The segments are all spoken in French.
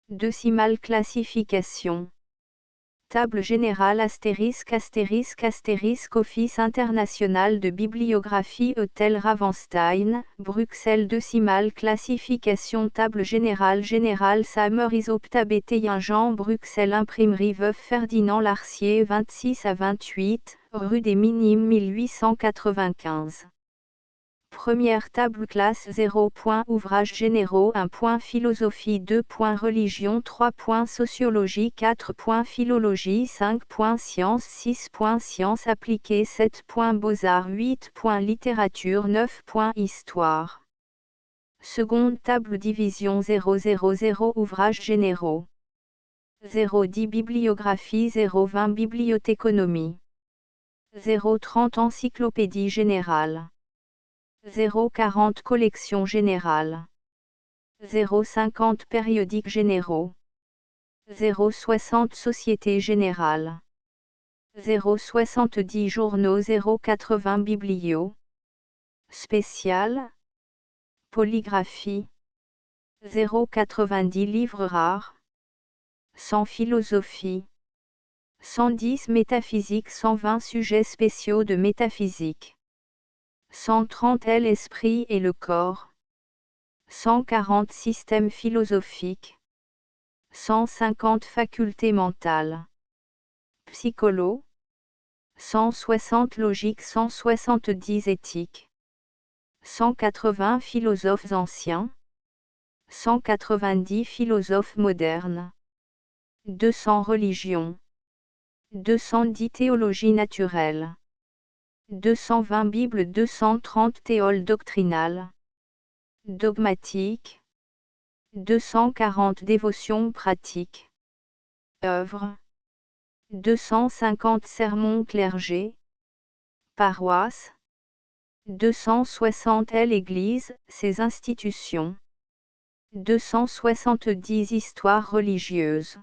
Décimale classification. Table générale *** Office international de bibliographie Hôtel Ravenstein, Bruxelles Décimale classification Table générale Summer Isopta BT Jean Bruxelles Imprimerie Veuve Ferdinand Larcier 26 à 28, rue des Minimes 1895. Première table classe 0. Ouvrages généraux 1. Philosophie 2. Religion 3. Sociologie 4. Philologie 5. Sciences 6. Sciences appliquées 7. Beaux-arts 8. Littérature 9. Histoire. Seconde table division 000 Ouvrages généraux 010 Bibliographie 020 Bibliothéconomie 030 Encyclopédie générale 040 Collection générale 050 Périodiques généraux 060 Société générale 070 Journaux 080 Biblio spécial Polygraphie 090 Livres rares 100 Philosophie 110 Métaphysique 120 Sujets spéciaux de métaphysique 130 L'esprit et le corps 140 Systèmes philosophiques 150 Facultés mentales Psycholo 160 Logique 170 Éthique 180 Philosophes anciens 190 Philosophes modernes 200 Religion 210 Théologie naturelle 220 Bible 230 Théole doctrinale dogmatique 240 Dévotion pratique œuvre 250 Sermons clergé paroisse 260 L'Église, ses institutions 270 Histoire religieuse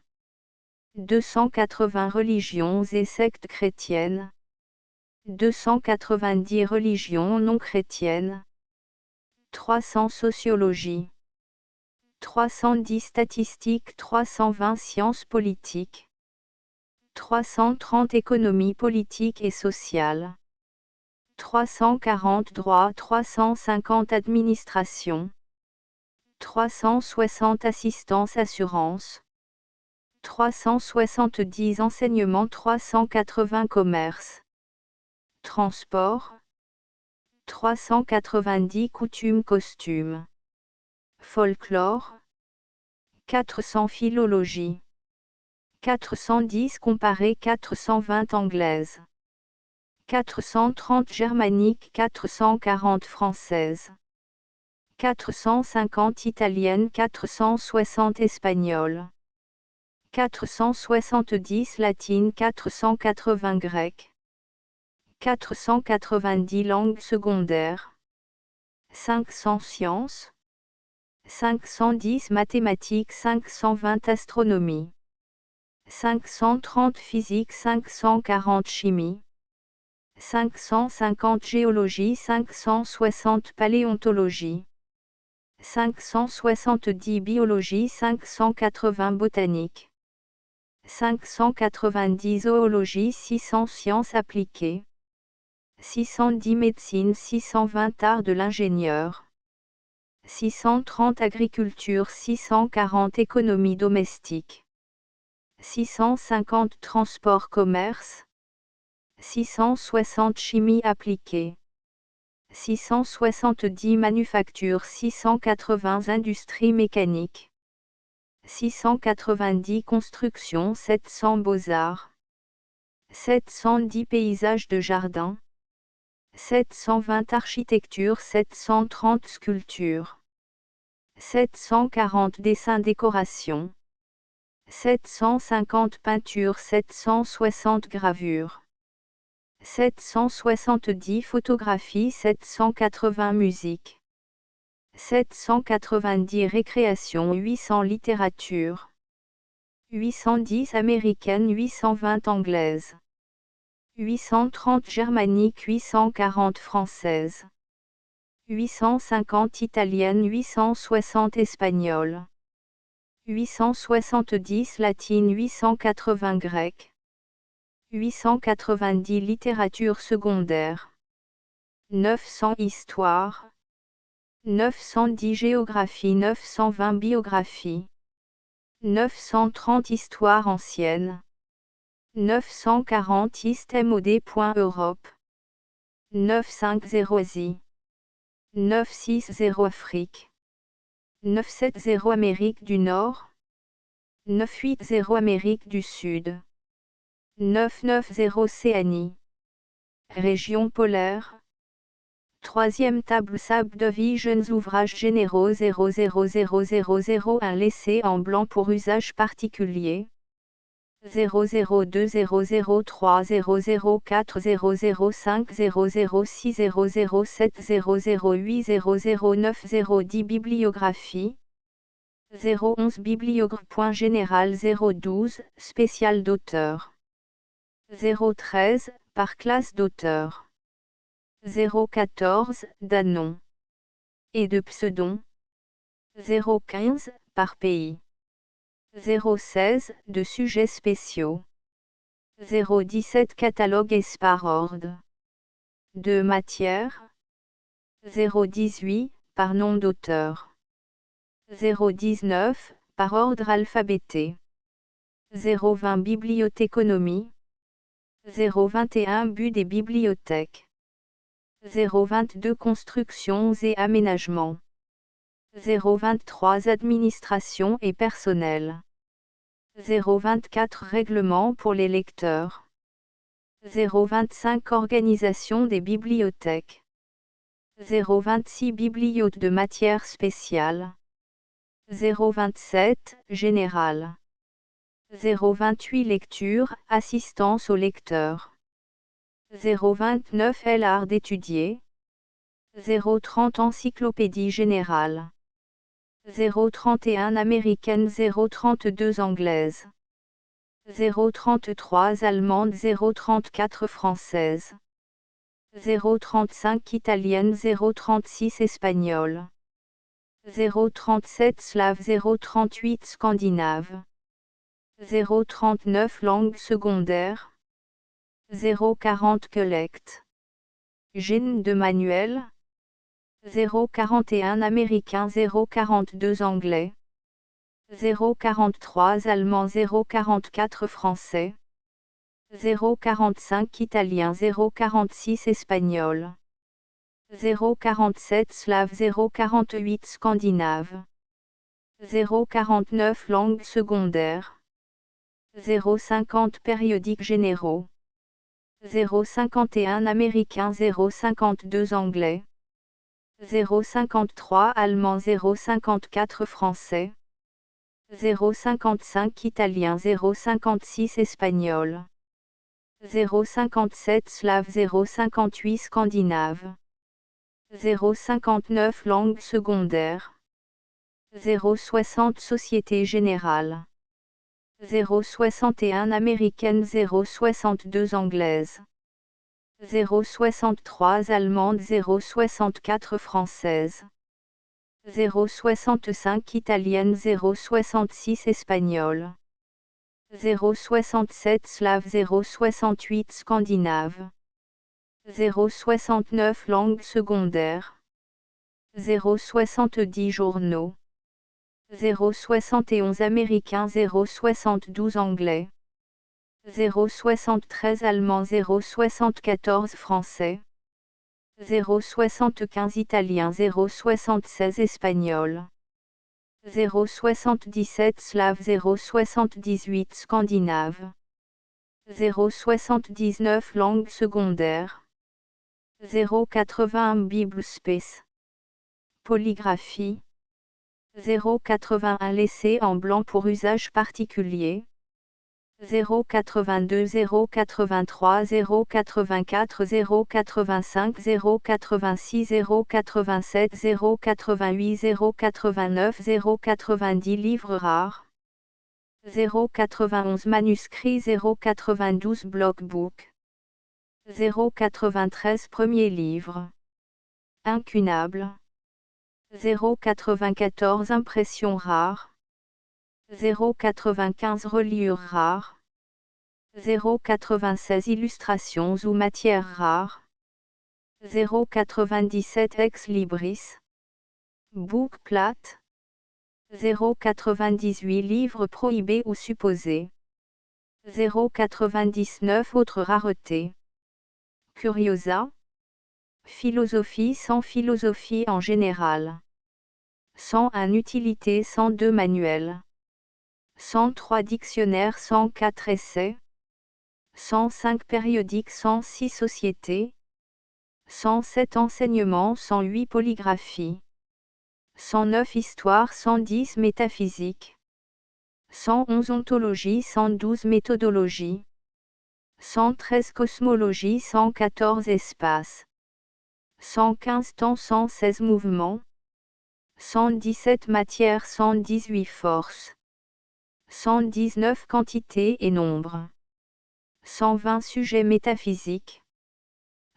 280 Religions et sectes chrétiennes 290 Religions non chrétiennes 300 Sociologie 310 Statistiques 320 Sciences politiques 330 Économie politique et sociale 340 Droit 350 Administration 360 Assistance assurance 370 Enseignement 380 Commerce Transport 390 Coutumes costumes Folklore 400 Philologie 410 Comparée 420 Anglaise 430 Germanique 440 Française 450 Italienne 460 Espagnole 470 Latine 480 Grec 490 Langues secondaires 500 Sciences 510 Mathématiques 520 Astronomie 530 Physique 540 Chimie 550 Géologie 560 Paléontologie 570 Biologie 580 Botanique 590 Zoologie 600 Sciences appliquées 610 Médecine 620 Arts de l'ingénieur 630 Agriculture 640 Économie domestique 650 Transport commerce 660 Chimie appliquée 670 Manufacture 680 Industrie mécanique 690 Construction 700 Beaux-arts 710 Paysages de jardin 720 Architecture 730 Sculpture 740 Dessin décoration 750 Peinture 760 Gravure 770 Photographie 780 Musique 790 Récréation 800 Littérature 810 Américaine 820 Anglaise 830 Germanique 840 Française 850 Italienne 860 Espagnole 870 latine 880 grec. 890 littérature secondaire. 900 histoire. 910 géographie 920 biographie. 930 histoire ancienne. 940 istemod.europe. 950 Asie. 960 Afrique. 970 Amérique du Nord. 980 Amérique du Sud. 990 Océanie. Région polaire. Troisième table Subdivisions ouvrages généraux 000001 laissés en blanc pour usage particulier. 002 003 004 005 006 007 008 009 010 Bibliographie. 011 Bibliographe.général 012 Spécial d'auteur. 013 Par classe d'auteur. 014 d'Anon et de pseudon. 015 par pays. 016 de sujets spéciaux. 017 catalogue et par ordre de matière. 018 par nom d'auteur. 019 par ordre alphabété. 020 bibliothéconomie. 021 but des bibliothèques. 022 constructions et aménagements. 023 administration et personnel. 024 règlement pour les lecteurs. 025 organisation des bibliothèques. 026 bibliothèque de matière spéciale. 027 général. 028 lecture, assistance aux lecteurs. 029 l'art d'étudier. 030 encyclopédie générale. 031 américaine 032 anglaise. 033 allemande 034 française. 035 italienne 036 espagnole. 037 slave 038 scandinave. 039 langue secondaire. 040 collect. Gène de manuel. 041 américain 042 anglais. 043 allemand 044 français. 045 italien 046 espagnol. 047 slave 048 scandinave. 049 langue secondaire. 050 périodiques généraux. 051 américain 052 anglais. 053 allemand 054 français. 055 italien 056 espagnol. 057 slave 058 scandinave. 059 langue secondaire. 060 société générale. 061 américaine 062 anglaise. 063 allemande 064 française. 065 italienne 066 espagnole. 067 slave 068 scandinave. 069 langue secondaire. 070 journaux. 071 américain 072 anglais. 073 allemand 074 français. 075 italien 076 espagnol. 077 slave 078 scandinave. 079 langue secondaire. 081 Bible Space. Polygraphie. 081 laissé en blanc pour usage particulier. 082 083 084 085 086 087 088 089 090 livres rares. 091 manuscrits 092 blockbook. 093 premier livre. Incunable. 094 impressions rares. 0,95 reliures rares. 0,96 illustrations ou matières rares. 0,97 ex libris. Bouc plate. 0,98 livres prohibés ou supposés. 0,99 autres raretés. Curiosa. Philosophie sans philosophie en général. 101 utilités 102 manuels. 103 dictionnaires 104 essais. 105 périodiques 106 sociétés. 107 enseignements 108 polygraphies. 109 histoire 110 métaphysique. 111 ontologie 112 méthodologie. 113 cosmologie 114 espace. 115 temps 116 mouvements. 117 matière 118 force. 119 quantité et nombre. 120 sujets métaphysiques.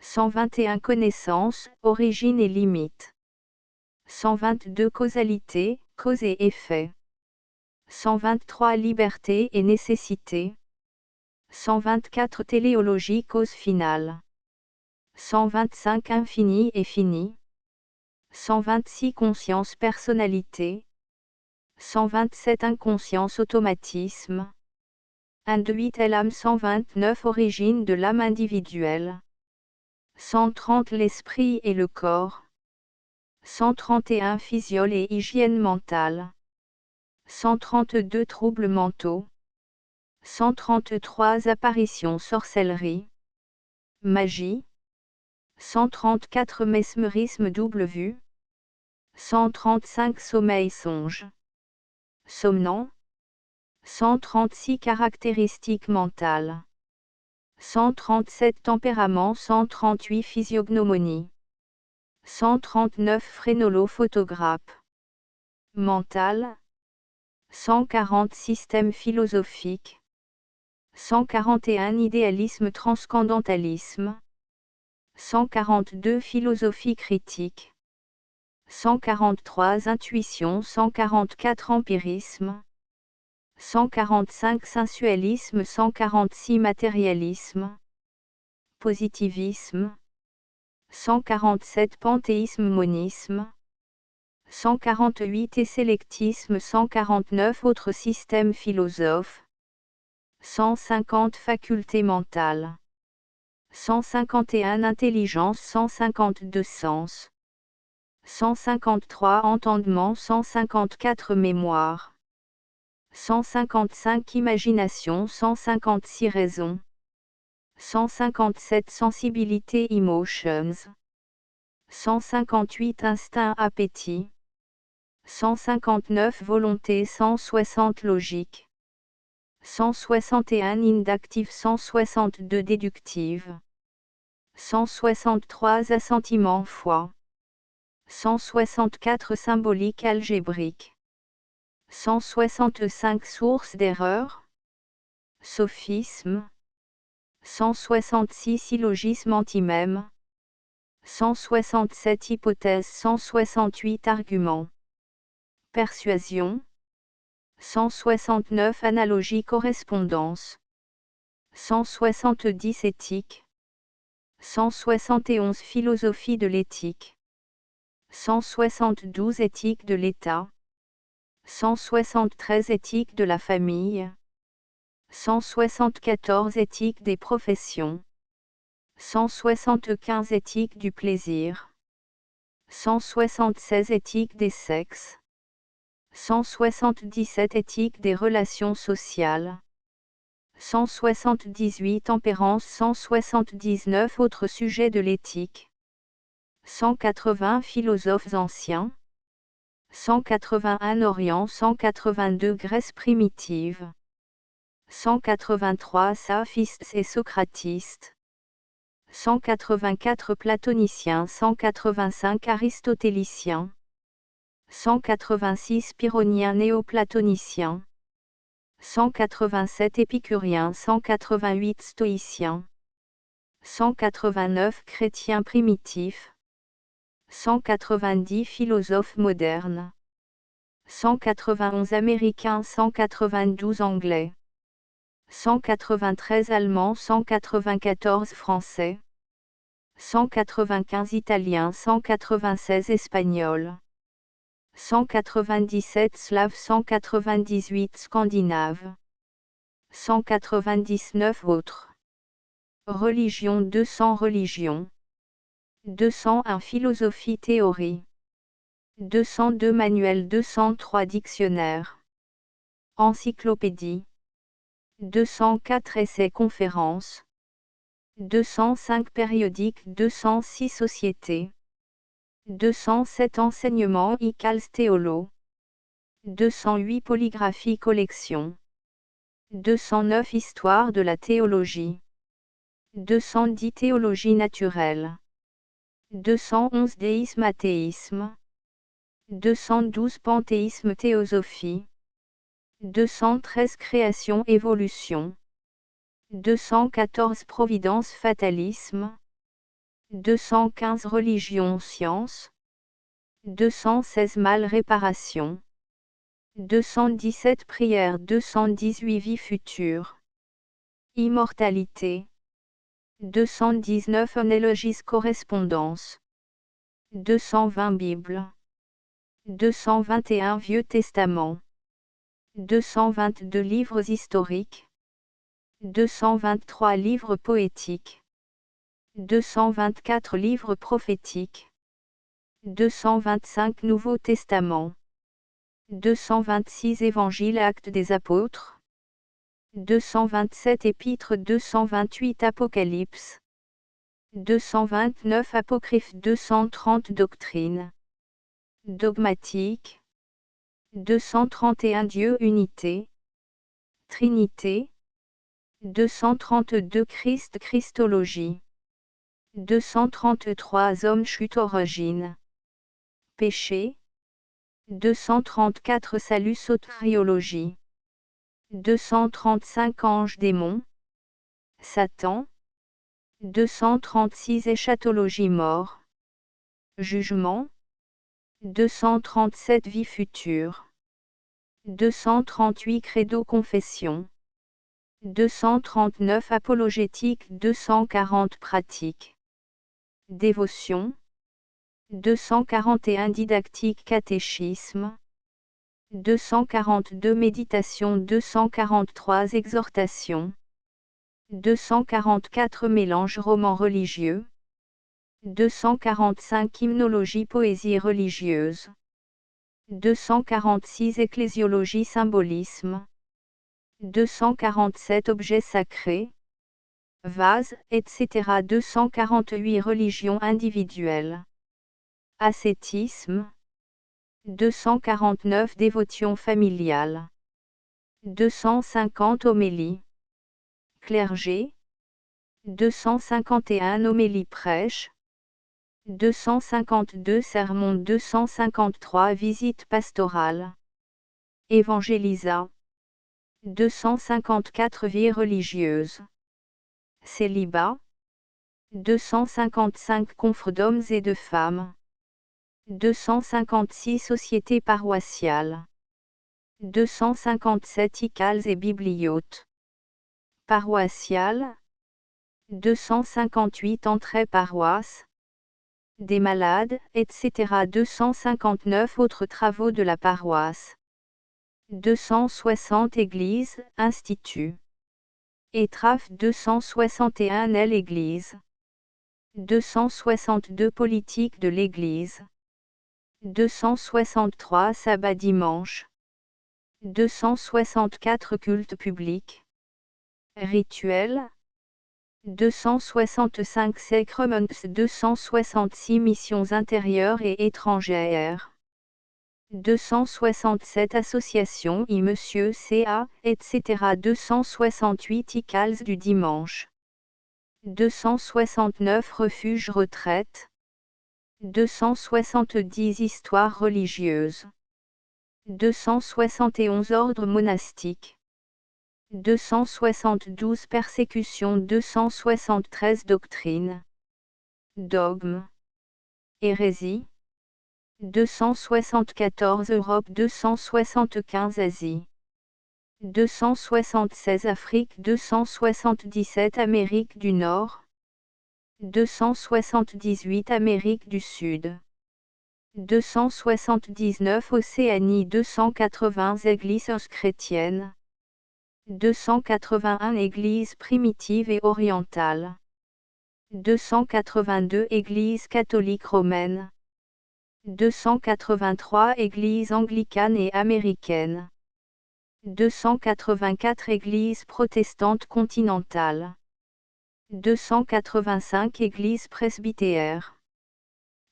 121 connaissances, origine et limite. 122 causalité, cause et effet. 123 liberté et nécessité. 124 téléologie cause finale. 125 infini et fini. 126 conscience personnalité. 127 inconscience automatisme. 128 l'âme 129 origine de l'âme individuelle. 130 l'esprit et le corps. 131 physiole et hygiène mentale. 132 troubles mentaux. 133 apparitions sorcellerie. Magie. 134 mesmérisme double vue. 135 sommeil songe. Somnant. 136 caractéristiques mentales. 137 tempérament 138 physiognomonie. 139 phrénolophotogrape. Mental. 140 système philosophique. 141 idéalisme transcendentalisme. 142 philosophie critique. 143 intuition 144 empirisme. 145 sensualisme 146 matérialisme. Positivisme. 147 panthéisme monisme. 148 et sélectisme 149 autres systèmes philosophes. 150 facultés mentales. 151 intelligence 152 sens. 153 entendement 154 mémoire. 155 imagination 156 raison. 157 sensibilité emotions. 158 instinct appétit. 159 volonté 160 logique. 161 inductive 162 déductive. 163 assentiment foi. 164 symbolique algébrique. 165 sources d'erreur. Sophisme. 166 syllogisme antimème. 167 hypothèses 168 arguments. Persuasion. 169 analogie correspondance. 170 éthique. 171 philosophie de l'éthique. 172 éthique de l'État. 173 éthique de la famille. 174 éthique des professions. 175 éthique du plaisir. 176 éthique des sexes. 177 éthique des relations sociales. 178 tempérance 179 autres sujets de l'éthique. 180 philosophes anciens. 181 Orient 182 Grèce primitive. 183 sophistes et socratistes. 184 platoniciens 185 aristotéliciens. 186 pyrrhoniens néoplatoniciens. 187 épicuriens 188 stoïciens. 189 chrétiens primitifs. 190 philosophes modernes. 191 Américains, 192 Anglais, 193 Allemands, 194 Français, 195 Italiens, 196 Espagnols, 197 Slaves, 198 Scandinaves, 199 autres. Religion, 200 religions, 201 philosophie théorie, 202 manuels, 203 dictionnaires, encyclopédie, 204 essais conférences, 205 périodiques, 206 sociétés, 207 enseignements = théolo, 208 polygraphie collection, 209 histoire de la théologie, 210 théologie naturelle, 211 déisme athéisme, 212 panthéisme théosophie, 213 création évolution, 214 providence fatalisme, 215 religion science, 216 mal réparation, 217 prière, 218 vie future, immortalité, 219 analogies correspondance, 220 Bible, 221 Vieux Testament, 222 livres historiques, 223 livres poétiques, 224 livres prophétiques, 225 Nouveau Testament, 226 Évangiles, Actes des Apôtres, 227 Épîtres, 228 Apocalypse, 229 Apocryphes, 230 Doctrines dogmatiques, 231 Dieu unité, Trinité, 232 Christ, Christologie, 233 Hommes, chute, origine, péché, 234 Salut, soteriologie, 235 Anges, démons, Satan, 236 Éschatologie, mort, jugement, 237 vie future, 238 Credo, confession, 239 apologétique, 240 pratique, dévotion, 241 didactique, catéchisme, 242 méditation, 243 exhortation, 244 mélange roman religieux, 245 hymnologie, poésie religieuse, 246 ecclésiologie, symbolisme, 247 objets sacrés, vases, etc. 248 religion individuelle, ascétisme, 249 dévotion familiale, 250 homélie, clergé, 251 homélie prêche, 252 sermons, 253 visites pastorales, évangélisa, 254 vie religieuse, célibat, 255 confres d'hommes et de femmes, 256 sociétés paroissiales, 257 icales et bibliothèques paroissiales, 258 entrées paroisses, des malades, etc. 259 autres travaux de la paroisse, 260 églises, instituts, Étraf 261 L Église, 262 politique de l'Église, 263 sabbat dimanche, 264 culte public, rituel, 265 sacraments, 266 missions intérieures et étrangères, 267 associations I Monsieur CA, etc. 268 icales du dimanche, 269 refuges retraites, 270 histoires religieuses, 271 ordres monastiques, 272 persécutions, 273 doctrines, dogmes, hérésies, 274 Europe, 275 Asie, 276 Afrique, 277 Amérique du Nord, 278 Amérique du Sud, 279 Océanie, 280 Églises chrétiennes, 281 Églises primitives et orientales, 282 Églises catholiques romaines, 283 Églises anglicanes et américaines, 284 Églises protestantes continentales, 285 Églises presbytères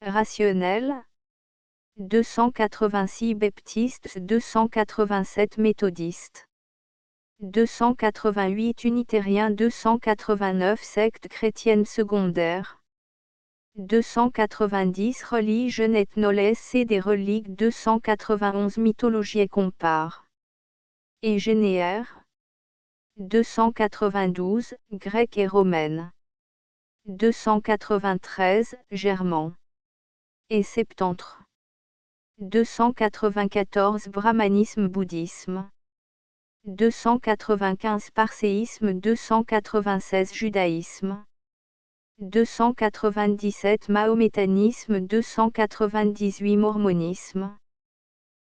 rationnelles, 286 baptistes, 287 méthodistes, 288 unitariens, 289 sectes chrétiennes secondaires, 290 religions ethnoles et des reliques, 291 mythologies compares et généaires, 292 grecques et romaines, 293 germans et septentres, 294 brahmanisme bouddhisme, 295 parséisme, 296 judaïsme, 297 mahométanisme, 298 mormonisme,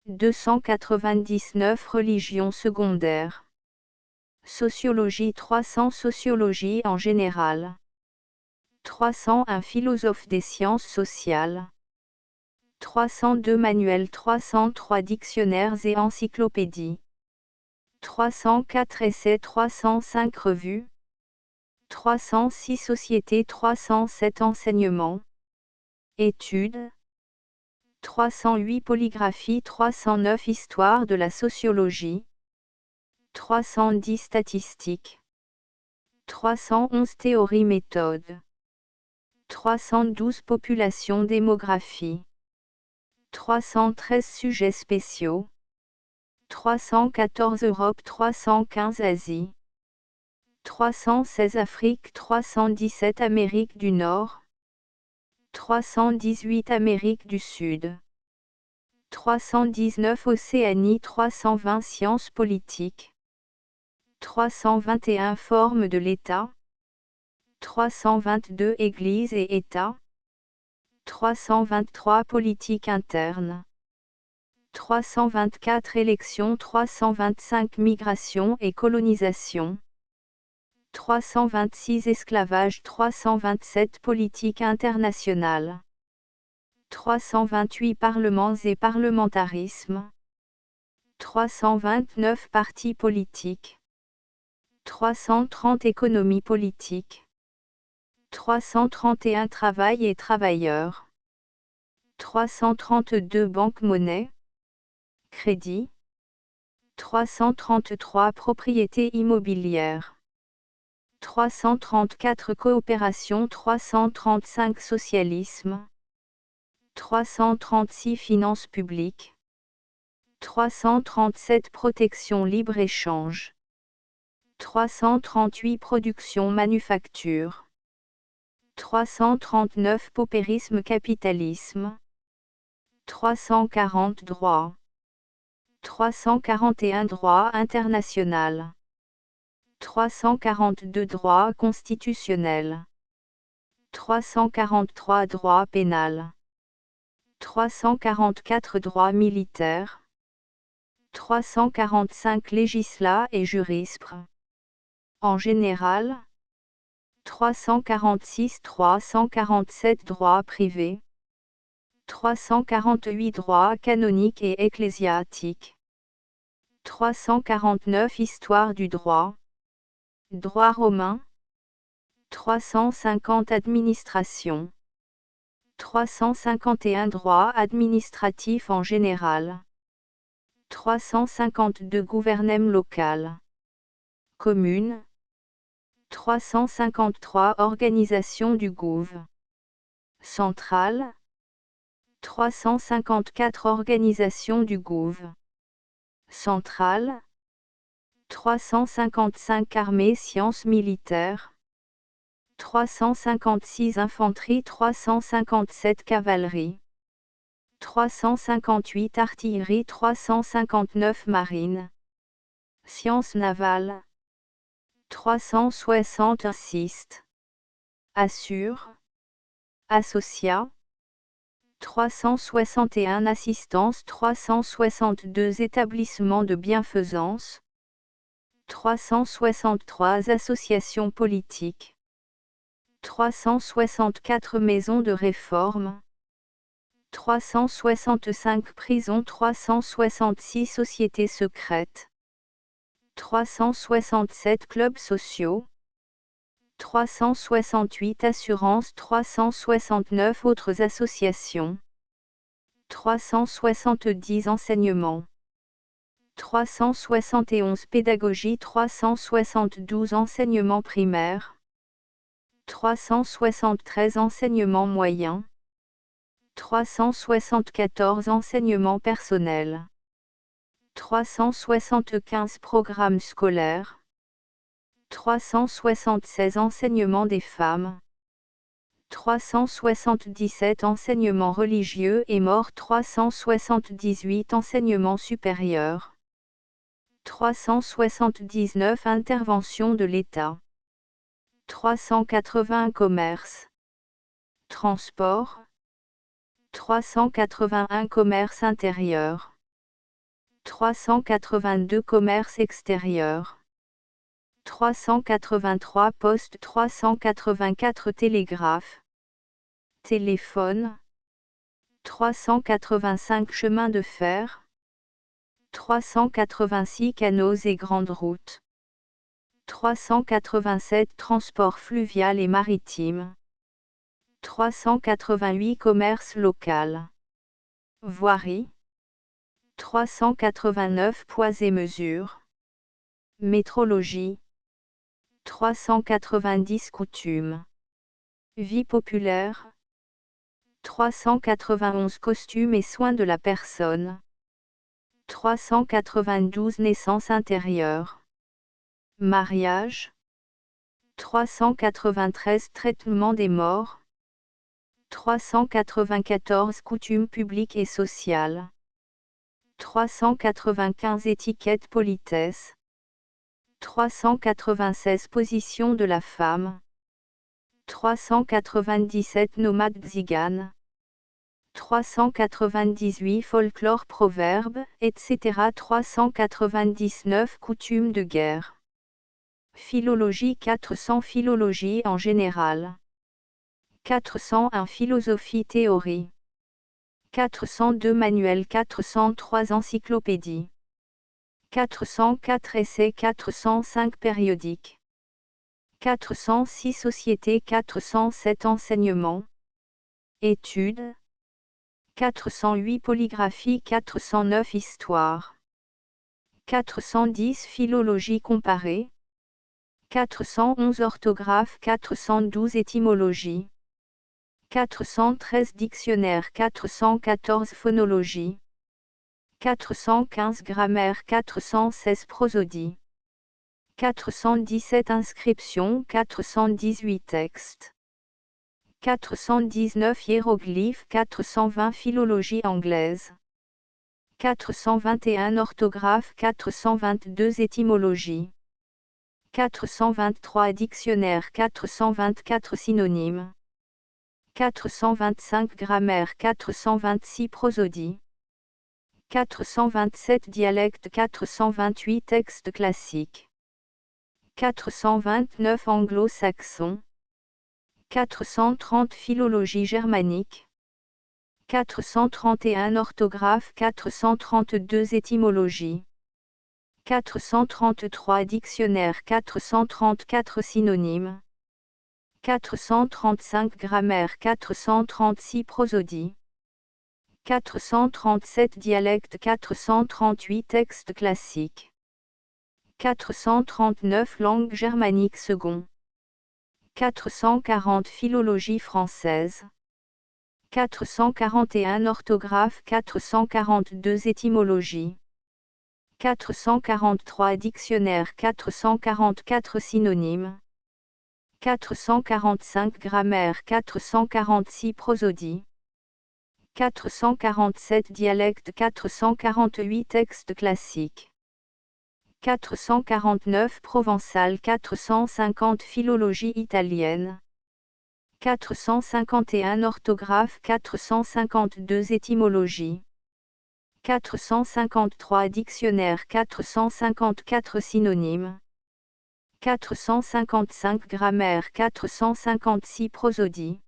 299 religions secondaires. Sociologie, 300 sociologie en général, 301 philosophe des sciences sociales, 302 manuels, 303 dictionnaires et encyclopédies, 304 essais, 305 revues, 306 sociétés, 307 enseignements, études, 308 polygraphies, 309 histoire de la sociologie, 310 statistiques, 311 théories méthodes, 312 population démographie, 313 sujets spéciaux, 314 Europe, 315 Asie, 316 Afrique, 317 Amérique du Nord, 318 Amérique du Sud, 319 Océanie, 320 Sciences politiques, 321 Formes de l'État, 322 Église et État, 323 Politique interne, 324 Élections, 325 Migration et colonisation, 326 Esclavage, 327 Politique internationale, 328 Parlements et parlementarisme, 329 Partis politiques, 330 Économie politique, 331 Travail et travailleurs, 332 Banque-monnaie, crédit, 333 Propriété immobilière, 334 Coopération, 335 Socialisme, 336 Finances publiques, 337 Protection libre-échange, 338 Production manufacture, 339 Paupérisme capitalisme, 340 Droit, 341 Droit international, 342 Droit constitutionnel, 343 Droit pénal, 344 Droit militaire, 345 Législat et jurisprudence. En général, 346 347 Droit privé, 348 Droit canonique et ecclésiastique, 349 Histoire du droit, droit romain, 350 Administration, 351 Droit administratif en général, 352 Gouvernement local, commune, 353 Organisation du Gouv. Centrale, 354 Organisation du Gouv. Centrale, 355 Armée Sciences militaires, 356 Infanterie, 357 Cavalerie, 358 artillerie 359 marine. Sciences navales. 360 assist. Assure. Associa. 361 assistance 362 établissements de bienfaisance. 363 associations politiques. 364 maisons de réforme. 365 prisons 366 sociétés secrètes. 367 clubs sociaux. 368 assurances 369 autres associations. 370 enseignements. 371 pédagogie 372 enseignements primaires. 373 enseignements moyens. 374 enseignements personnels. 375 programmes scolaires. 376 enseignements des femmes. 377 enseignements religieux et morts 378 enseignements supérieurs. 379 interventions de l'État. 381 commerce. Transport. 381 commerce intérieur. 382 commerce extérieur. 383 postes 384 télégraphes. Téléphone. 385 chemins de fer. 386 canaux et grandes routes. 387 transports fluvial et maritime. 388 commerce local. Voirie. 389 poids et mesures. Métrologie. 390 coutumes. Vie populaire. 391 costumes et soins de la personne. 392 naissances intérieures. Mariage. 393 traitement des morts. 394 coutumes publiques et sociales. 395 étiquettes politesse. 396 positions de la femme. 397 nomades tziganes. 398 folklore proverbes, etc. 399 coutumes de guerre. Philologie 400 philologie en général. 401 philosophie théorie. 402 manuels 403 encyclopédies. 404 essais 405 périodiques. 406 sociétés 407 enseignements. Études. 408 polygraphie 409 histoire. 410 philologie comparée. 411 orthographe 412 étymologie. 413 dictionnaire 414 phonologie. 415 grammaire 416 prosodie. 417 inscriptions 418 textes. 419 hiéroglyphes 420 philologie anglaise. 421 orthographe 422 étymologie. 423 dictionnaire 424 synonymes. 425 grammaire 426 prosodie. 427 dialectes 428 textes classiques. 429 anglo-saxons. 430 philologie germanique. 431 orthographe 432 étymologie. 433 dictionnaire 434 synonymes. 435 grammaire 436 prosodie. 437 dialectes 438 textes classiques. 439 langues germaniques second. 440 philologie française. 441 orthographe 442 étymologie. 443 dictionnaire 444 synonymes. 445 grammaire 446 prosodie. 447 dialectes 448 textes classiques. 449 provençal 450 philologie italienne. 451 orthographe 452 étymologie. 453 dictionnaire 454 synonymes. 455 grammaire 456 prosodie.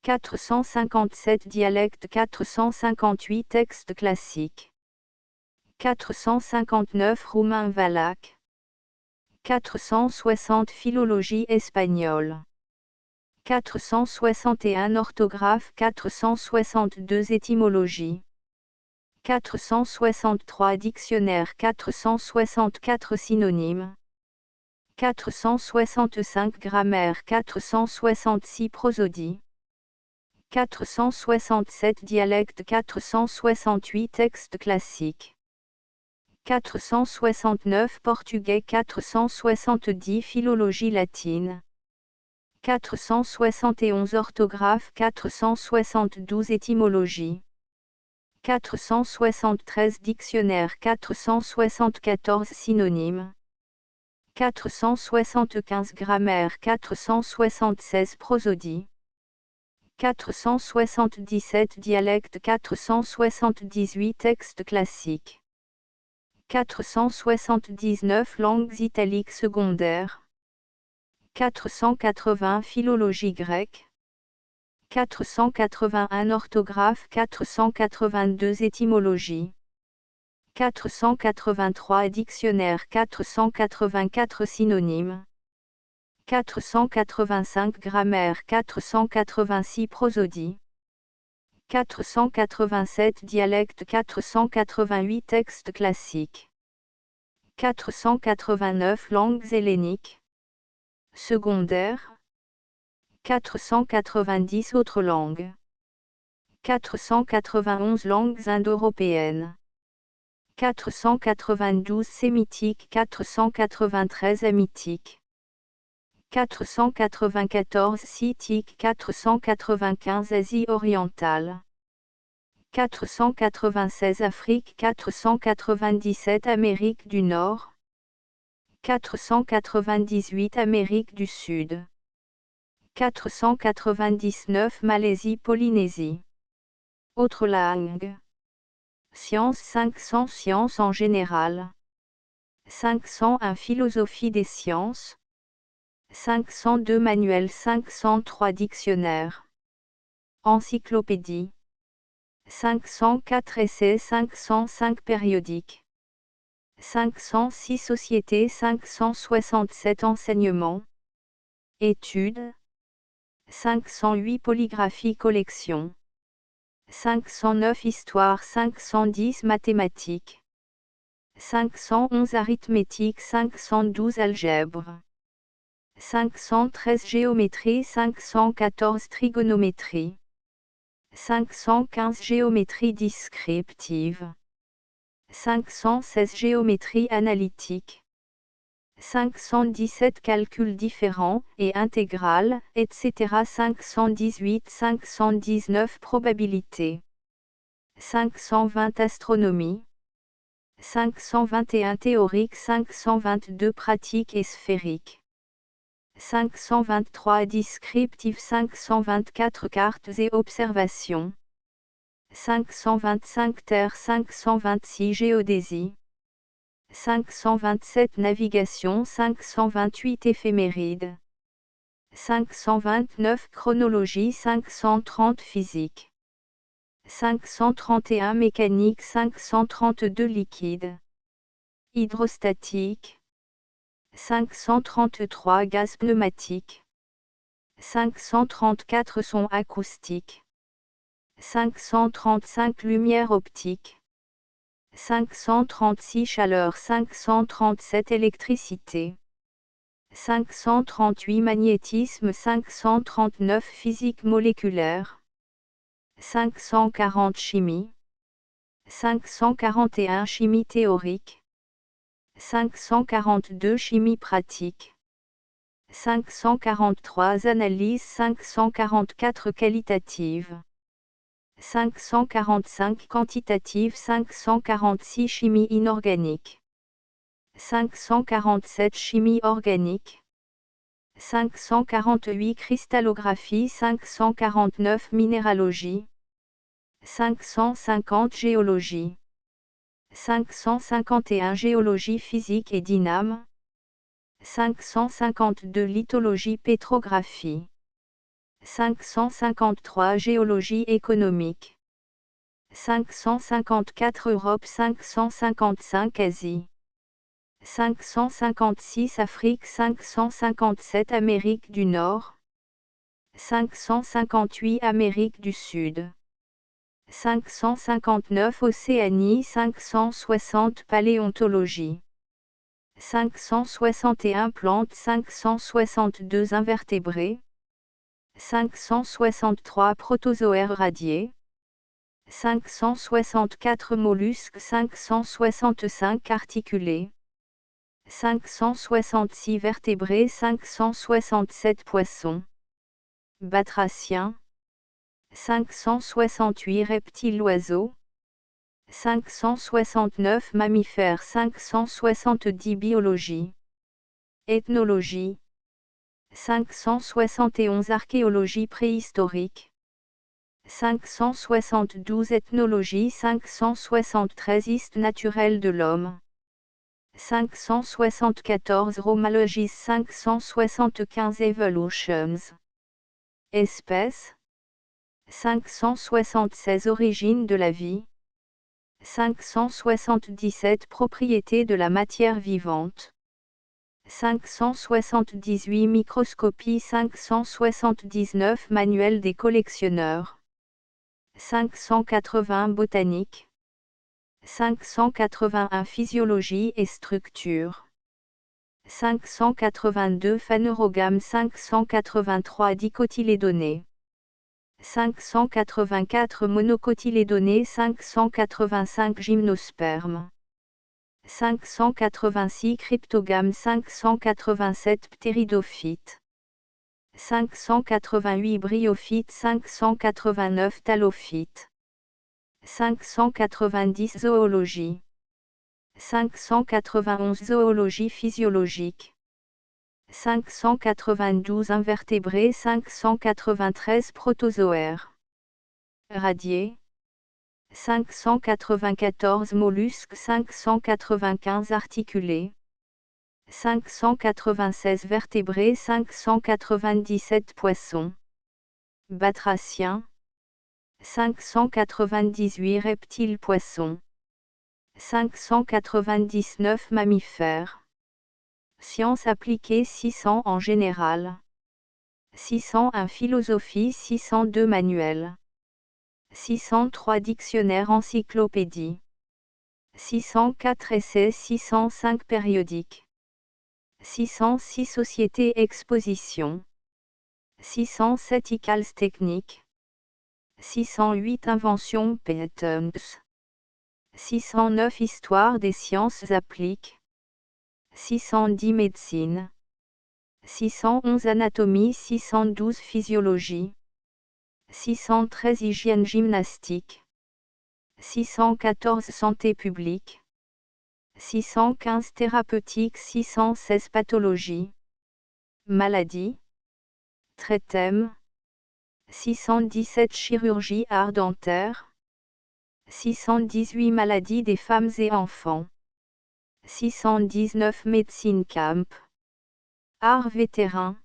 457 dialectes 458 textes classiques. 459 roumain valaque. 460 philologie espagnole. 461 orthographe 462 étymologie. 463 dictionnaire 464 synonymes. 465 grammaire 466 prosodie. 467 dialectes 468 textes classiques. 469 portugais 470 philologie latine. 471 orthographe 472 étymologie. 473 dictionnaire 474 synonymes. 475 grammaire 476 prosodie. 477 dialectes 478 textes classiques. 479 langues italiques secondaires. 480 philologie grecque. 481 orthographe 482 étymologie. 483 dictionnaire 484 synonymes. 485 grammaire 486 prosodie. 487 dialectes 488 textes classiques. 489 langues helléniques. Secondaires. 490 autres langues. 491 langues indo-européennes. 492 sémitiques 493 hamitiques. 494 scythiques 495 Asie orientale. 496 Afrique 497 Amérique du Nord. 498 Amérique du Sud. 499 Malaisie Polynésie. Autres langues. Sciences 500 Sciences en général. 501 Philosophie des sciences. 502 Manuel 503 Dictionnaire. Encyclopédie. 504 Essais 505 Périodiques. 506 Sociétés 567 Enseignements. Études. 508 Polygraphie Collection. 509 Histoire 510 Mathématiques. 511 Arithmétique 512 Algèbre. 513 Géométrie 514 Trigonométrie. 515 Géométrie descriptive. 516 Géométrie analytique. 517 Calculs différents et intégral, etc. 518 519 Probabilité. 520 Astronomie. 521 Théorique 522 Pratique et sphérique. 523 Descriptif 524 Cartes et observations. 525 Terre 526 Géodésie. 527 Navigation 528 Éphémérides. 529 Chronologie 530 Physique. 531 Mécanique 532 Liquide. Hydrostatique. 533 Gaz pneumatique. 534 Son acoustique. 535 Lumière optique. 536 Chaleur 537 Électricité. 538 Magnétisme 539 Physique moléculaire. 540 Chimie. 541 Chimie théorique. 542 Chimie pratique. 543 Analyse 544 Qualitative. 545 quantitative 546 chimie inorganique. 547 chimie organique. 548 cristallographie 549 minéralogie. 550 géologie. 551 géologie physique et dyname. 552 lithologie pétrographie. 553 géologie économique. 554 Europe 555 Asie. 556 Afrique 557 Amérique du Nord. 558 Amérique du Sud. 559 Océanie 560 Paléontologie. 561 Plantes 562 Invertébrés. 563 Protozoaires radiés. 564 Mollusques 565 Articulés. 566 Vertébrés 567 Poissons. Batraciens. 568 Reptiles oiseaux. 569 Mammifères 570 Biologie. Ethnologie. 571 Archéologie préhistorique. 572 Ethnologie 573 Histoire naturelle de l'homme. 574 Romalogie 575 Evolutions. Espèces. 576 Origine de la vie. 577 Propriétés de la matière vivante. 578 Microscopie 579 Manuel des collectionneurs. 580 Botanique. 581 Physiologie et structure. 582 Phanerogames 583 Dicotylédonés. 584 Monocotylédonés 585 Gymnospermes. 586 Cryptogames 587 Ptéridophytes. 588 Bryophytes 589 Talophytes. 590 Zoologie. 591 Zoologie physiologique. 592 Invertébrés 593 Protozoaires radiés. 594 Mollusques 595 Articulés. 596 Vertébrés 597 Poissons. Batraciens. 598 Reptiles poissons. 599 Mammifères. Sciences appliquées 600 en général. 601 Philosophie 602 Manuel. 603 Dictionnaire encyclopédie. 604 Essais 605 Périodiques. 606 Société exposition. 607 Icals techniques. 608 Inventions patents. 609 Histoire des sciences appliquées. 610 Médecine. 611 Anatomie 612 Physiologie. 613 Hygiène gymnastique. 614 Santé publique. 615 Thérapeutique 616 Pathologie. Maladie. Traitem. 617 Chirurgie art dentaire. 618 Maladies des femmes et enfants. 619 Médecine camp. Art vétérin.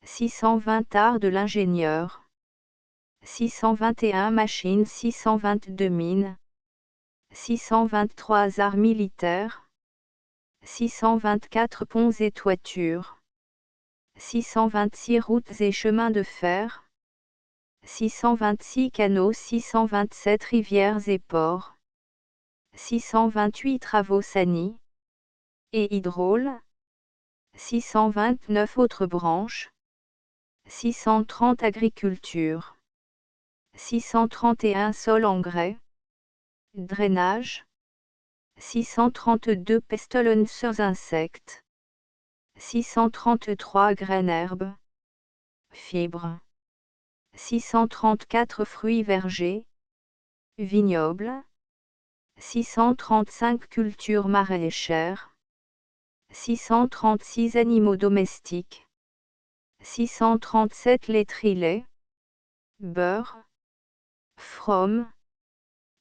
620 Art de l'ingénieur. 621 Machines 622 Mines. 623 Arts militaires. 624 Ponts et toitures. 626 Routes et chemins de fer. 626 Canaux 627 Rivières et ports. 628 Travaux sani et hydraules. 629 Autres branches. 630 Agriculture. 631 Sol engrais. Drainage. 632 Pestilence insectes. 633 Graines herbes. Fibres. 634 fruits vergers, vignobles, 635 cultures maraîchères, 636 animaux domestiques, 637 laiteries lait, beurre, from,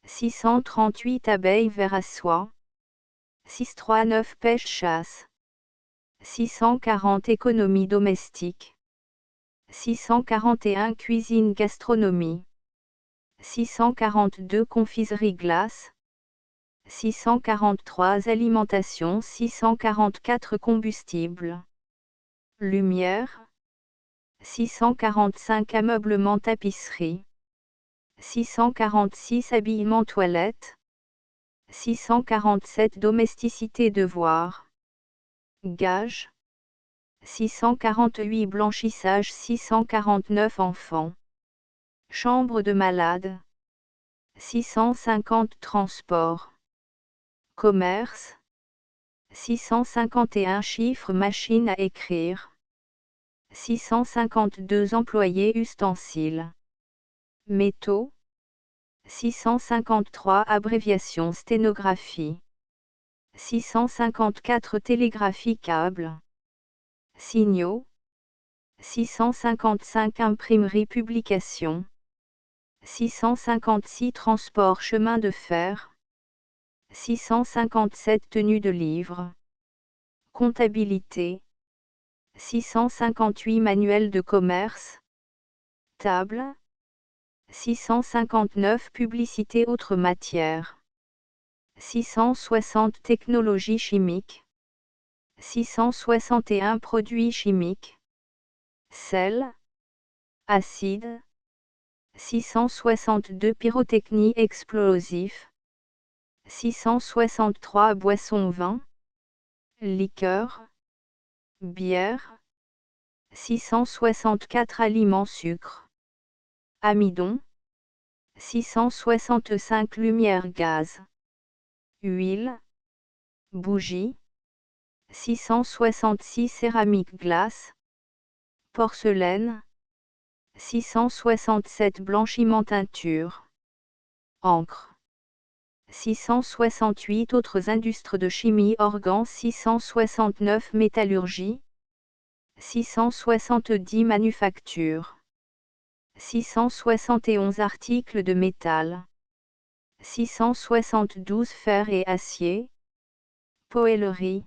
638 abeilles vers à soie, 639 pêche-chasse, 640 économie domestique, 641 cuisine gastronomie, 642 confiserie glace, 643 alimentation, 644 combustible, lumière, 645 ameublement tapisserie, 646 habillement toilette, 647 domesticité devoir, gage, 648 blanchissage, 649 enfants, chambre de malade, 650 transport, commerce, 651 chiffres machine à écrire, 652 employés ustensiles, métaux, 653 abréviation sténographie, 654 télégraphie câble, signaux, 655 imprimerie publication, 656 transport chemin de fer, 657 tenue de livre, comptabilité, 658 manuel de commerce, table, 659 publicité autres matières, 660 technologies chimiques, 661 produits chimiques, sel, acide, 662 pyrotechnie explosif, 663 boissons vin, liqueur, bière, 664 aliments sucre, amidon, 665 lumière gaz, huile, bougie, 666 céramique glace, porcelaine, 667 blanchiment teinture, encre, 668 autres industries de chimie organ, 669 métallurgie, 670 manufactures, 671 articles de métal, 672 fer et acier, poêlerie,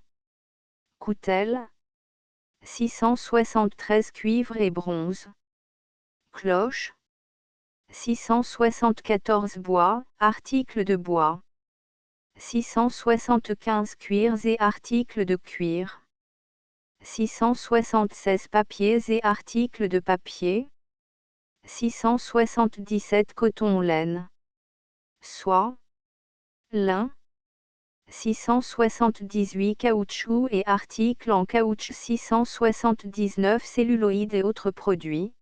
coutel, 673 cuivre et bronze, cloche, 674 bois, articles de bois, 675 cuirs et articles de cuir, 676 papiers et articles de papier, 677 coton-laine, soie, lin, 678 caoutchouc et articles en caoutchouc, 679 celluloïdes et autres produits,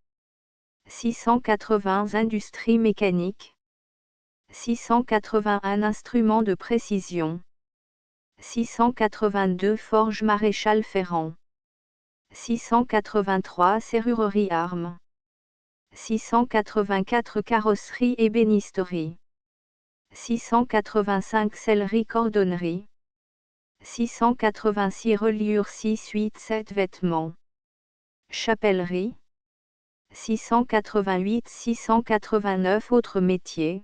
680 industries mécaniques, 681 instruments de précision, 682 forges maréchal Ferrand, 683 serrurerie armes, 684 carrosserie ébénisterie, 685 sellerie cordonnerie, 686 reliures 687 vêtements, chapellerie, 688 689 autres métiers,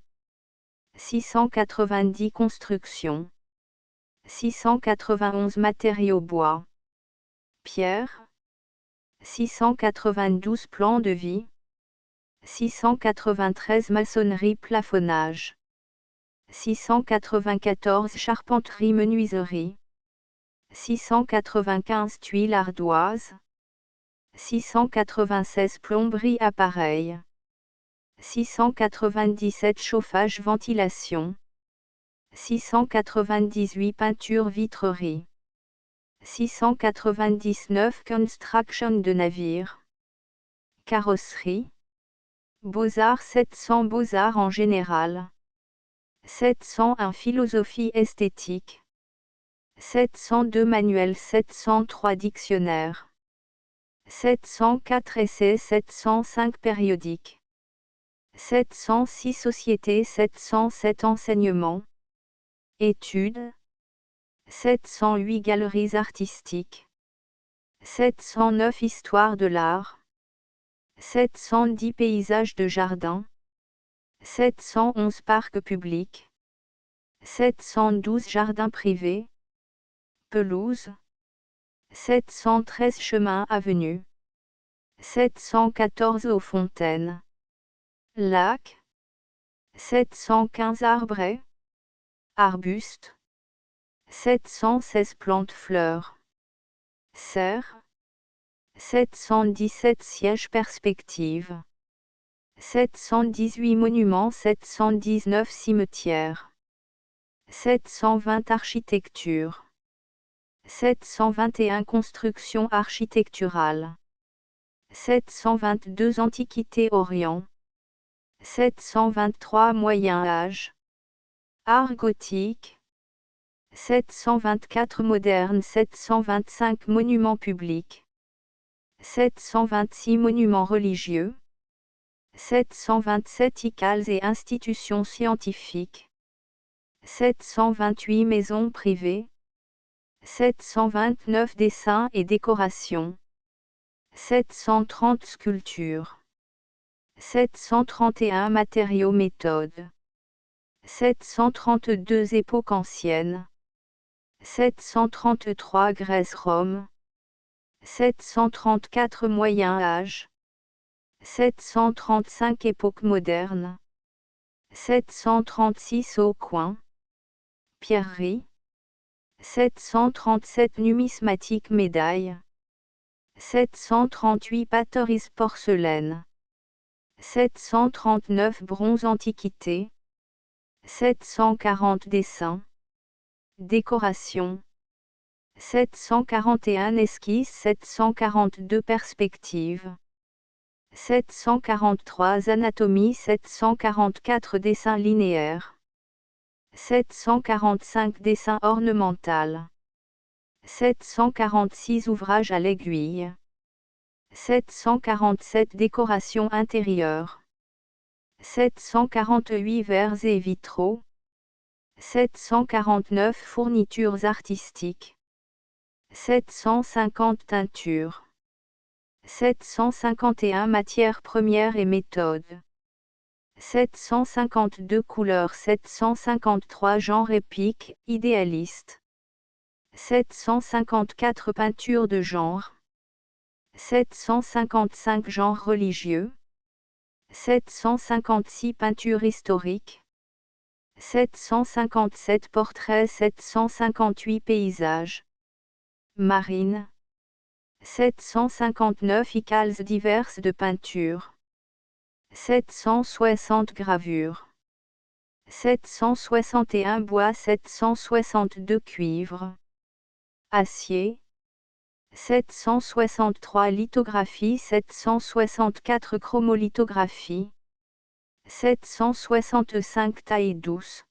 690 construction, 691 matériaux bois, pierre, 692 plans de vie, 693 maçonnerie plafonnage, 694 charpenterie menuiserie, 695 tuiles ardoises, 696 plomberie appareil, 697 chauffage ventilation, 698 peinture vitrerie, 699 construction de navire, carrosserie, beaux-arts 700 beaux-arts en général, 701 philosophie esthétique, 702 manuel 703 dictionnaire, 704 essais 705 périodiques. 706 Société 707 Enseignement. Études. 708 Galeries artistiques. 709 Histoire de l'art. 710 Paysages de jardin. 711 Parcs publics. 712 Jardins privés. Pelouses. 713 Chemins avenues. 714 Eaux fontaines. Lacs. 715 Arbres. Arbustes. 716 Plantes fleurs. Serres. 717 Sièges perspectives. 718 Monuments. 719 Cimetières. 720 Architecture. 721 Construction architecturale. 722 Antiquité Orient. 723 Moyen Âge. Art gothique. 724 Moderne. 725 Monuments publics. 726 Monuments religieux. 727 Écoles et institutions scientifiques. 728 Maisons privées. 729 Dessins et décorations. 730 Sculptures. 731 Matériaux méthodes. 732 Époques anciennes. 733 Grèce-Rome. 734 Moyen Âge. 735 Époque moderne. 736 Au coin. Pierreries. 737 Numismatique médaille. 738 Pateries porcelaine. 739 Bronze antiquité. 740 Dessins. Décoration. 741 Esquisses. 742 Perspectives. 743 Anatomie. 744 Dessins linéaires. 745 Dessin ornemental. 746 Ouvrages à l'aiguille. 747 Décoration intérieure. 748 Verres et vitraux. 749 Fournitures artistiques. 750 Teintures. 751 Matières premières et méthodes. 752 Couleurs. 753 Genre épique, idéaliste. 754 Peintures de genre. 755 Genre religieux. 756 Peintures historiques. 757 Portraits. 758 Paysages. Marines. 759 Icales diverses de peinture. 760 Gravures. 761 Bois. 762 Cuivre. Acier. 763 Lithographie. 764 Chromolithographie. 765 Taille douce.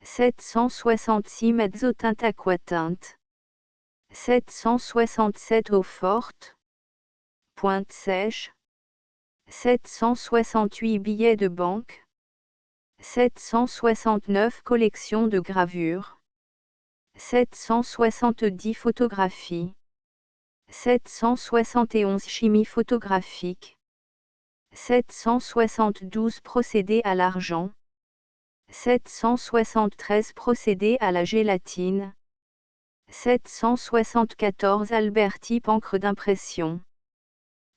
766 Mezzotinte aquatinte. 767 Eau forte. Pointe sèche. 768 Billets de banque. 769 Collection de gravures. 770 Photographies. 771 Chimie photographique. 772 Procédés à l'argent. 773 Procédés à la gélatine. 774 Albert-type encre d'impression.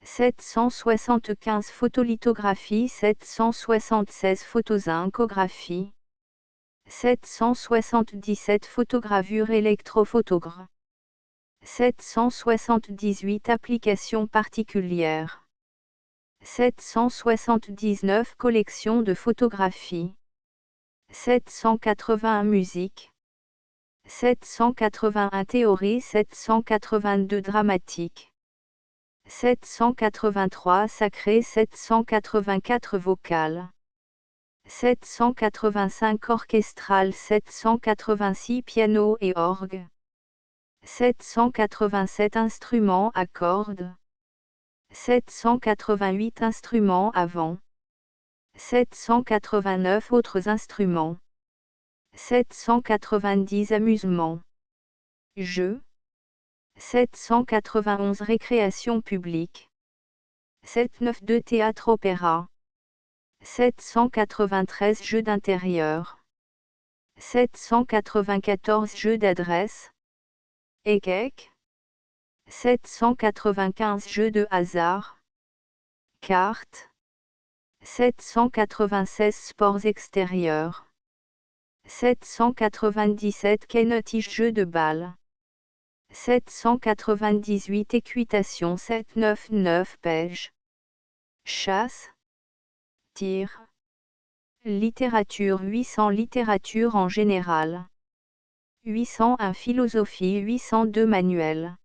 775 Photolithographie. 776 Photozincographie. 777 Photogravure électrophotographe. 778 Applications particulières. 779 Collection de photographies. 781 Musique. 781 Théorie. 782 Dramatique. 783 Sacré. 784 Vocal. 785 Orchestral. 786 Piano et orgue. 787 Instruments à cordes. 788 Instruments à vent. 789 autres instruments. 790 amusements. Jeux. 791 récréation publique. 792 théâtre-opéra. 793 jeux d'intérieur. 794 jeux d'adresse. Échec. 795 jeux de hasard. Cartes. 796 sports extérieurs. 797 kenotige jeux de balle. 798 équitation. 799 pêche. Chasse. Tir. Littérature. 800 littérature en général. 801 philosophie. 802 manuel.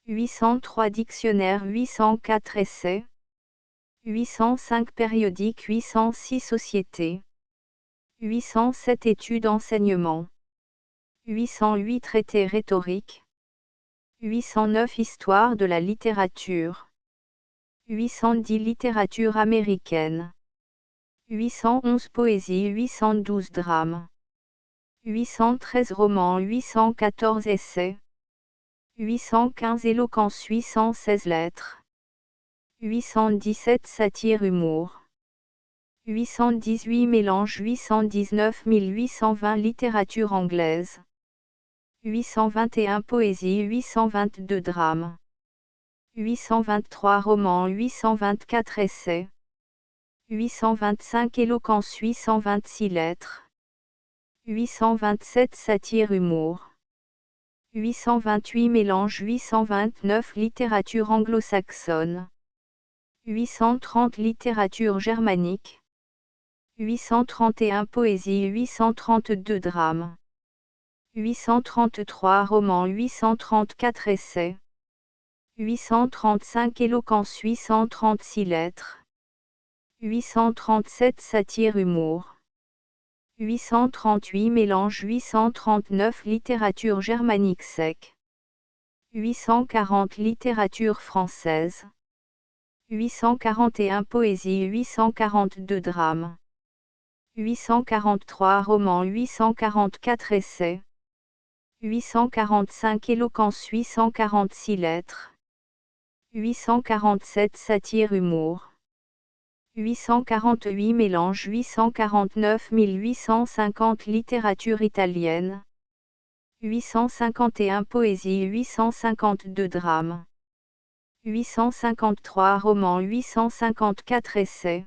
803 dictionnaire. 804 essais. 805 périodique. 806 société. 807 études enseignement. 808 traités rhétoriques. 809 histoire de la littérature. 810 littérature américaine. 811 poésie. 812 drames. 813 romans. 814 essais. 815 éloquence. 816 lettres. 817 satire humour. 818 mélange. 819 1820 littérature anglaise. 821 poésie. 822 drames. 823 romans. 824 essais. 825 éloquence. 826 lettres. 827 satire humour. 828 mélange. 829 littérature anglo-saxonne. 830 littérature germanique. 831 poésie. 832 drames. 833 romans. 834 essais. 835 éloquence. 836 lettres. 837 satire humour. 838 mélange. 839 littérature germanique sec. 840 littérature française. 841 poésie. 842 drames. 843 romans. 844 essais. 845 éloquence. 846 lettres. 847 satire humour. 848 mélange. 849 1850 littérature italienne. 851 poésie. 852 drames. 853 romans. 854 essais.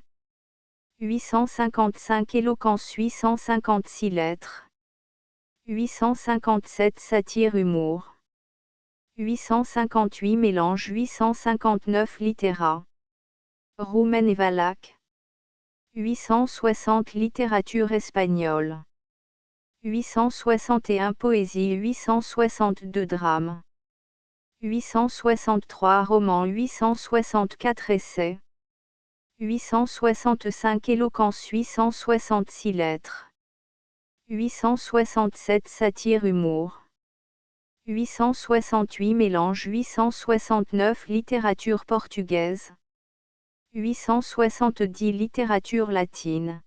855 éloquence. 856 lettres. 857 satire humour. 858 mélange. 859 littérat. Roumaine et valaque. 860 littérature espagnole. 861 poésie. 862 drames. 863 romans. 864 essais. 865 éloquence. 866 lettres. 867 satire humour. 868 mélange. 869 littérature portugaise. 870 littérature latine.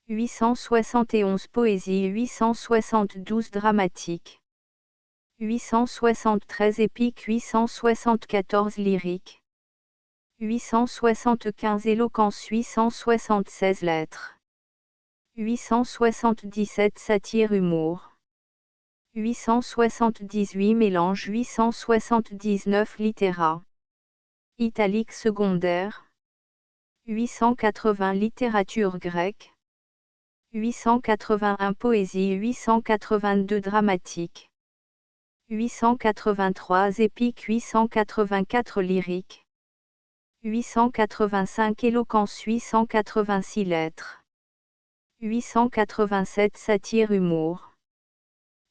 871 poésie. 872 dramatique. 873 épique. 874 lyrique. 875 éloquence. 876 lettres. 877 satire humour. 878 mélange. 879 littérat. Italique secondaire. 880 littérature grecque. 881 poésie. 882 dramatique. 883 épique. 884 lyrique. 885 éloquence. 886 lettres. 887 satire humour.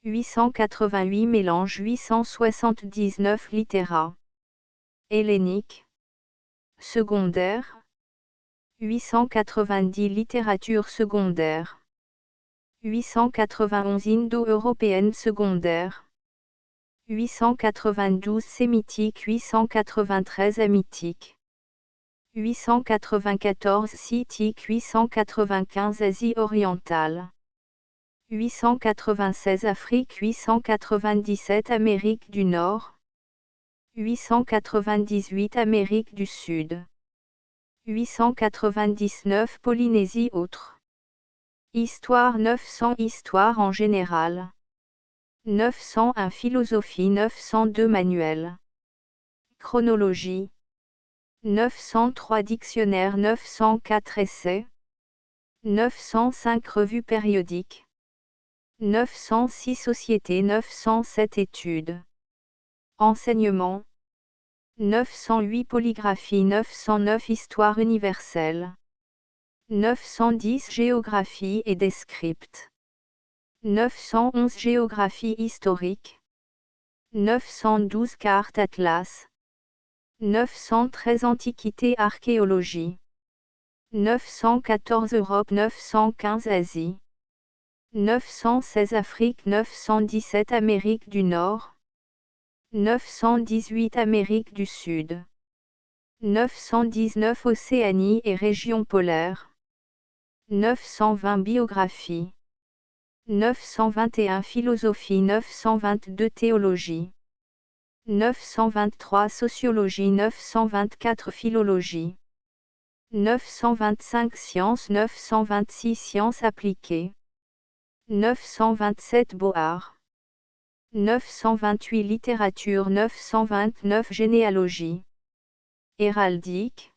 888 mélange. 879 littérat. Hellénique. Secondaire. 890 littérature secondaire. 891 indo-européenne secondaire. 892 sémitique. 893 hamitique. 894 Scythique 895 Asie orientale. 896 Afrique 897 Amérique du Nord. 898 Amérique du Sud. 899 Polynésie autre. Histoire 900 Histoire en général. 901 Philosophie 902 Manuel. Chronologie. 903 Dictionnaire 904 Essais. 905 Revue périodique. 906 Société 907 Études. Enseignement. 908 Polygraphie 909 Histoire universelle. 910 Géographie et descripts. 911 Géographie historique. 912 Carte Atlas. 913 Antiquité Archéologie. 914 Europe 915 Asie. 916 Afrique 917 Amérique du Nord. 918 Amérique du Sud. 919 Océanie et régions polaires. 920 Biographie. 921 Philosophie 922 Théologie. 923 Sociologie 924 Philologie. 925 Sciences 926 Sciences appliquées. 927 Beaux-Arts. 928 Littérature 929 Généalogie. Héraldique.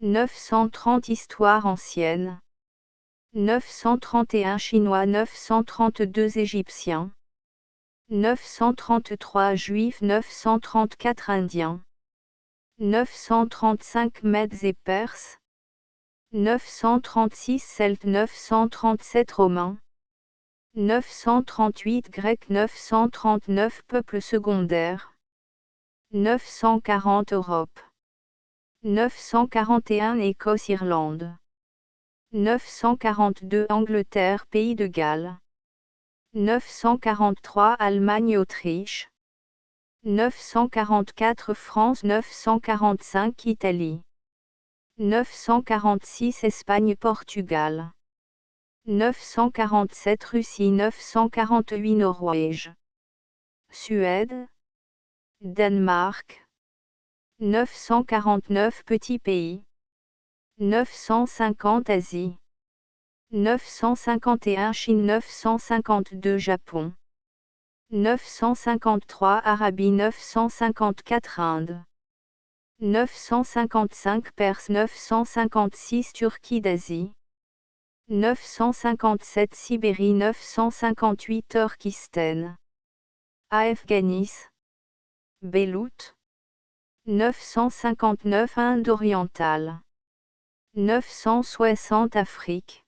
930 Histoire ancienne. 931 Chinois 932 Égyptiens. 933 Juifs 934 Indiens. 935 Mèdes et Perses. 936 Celtes 937 Romains. 938 Grecs 939 Peuples secondaires. 940 Europe. 941 Écosse-Irlande. 942 Angleterre Pays de Galles. 943 Allemagne-Autriche. 944 France 945 Italie. 946 Espagne-Portugal. 947 Russie 948 Norvège. Suède. Danemark. 949 Petits pays. 950 Asie. 951 Chine 952 Japon. 953 Arabie 954 Inde. 955 Perse 956 Turquie d'Asie. 957 Sibérie 958 Turkistan. Afghanistan. Beyrouth. 959 Inde orientale. 960 Afrique.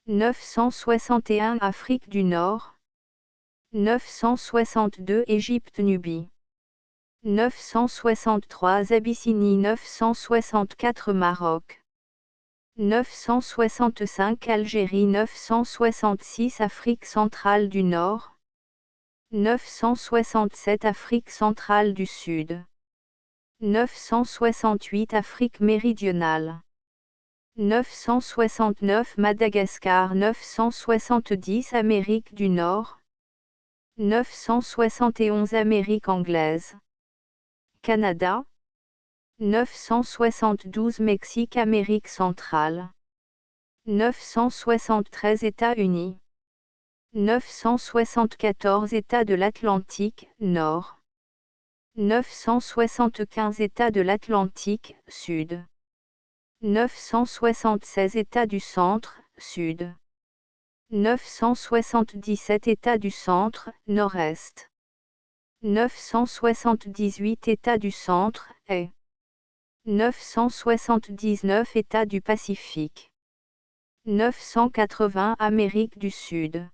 961 Afrique du Nord. 962 Égypte-Nubie. 963 Abyssinie 964 Maroc. 965 Algérie 966 Afrique centrale du Nord. 967 Afrique centrale du Sud. 968 Afrique méridionale. 969 Madagascar 970 Amérique du Nord. 971 Amérique anglaise. Canada. 972 Mexique Amérique centrale. 973 États-Unis. 974 États de l'Atlantique Nord. 975 États de l'Atlantique Sud. 976 États du Centre Sud. 977 États du Centre Nord-Est. 978 États du Centre Est. 979 États du Pacifique. 980 Amérique du Sud.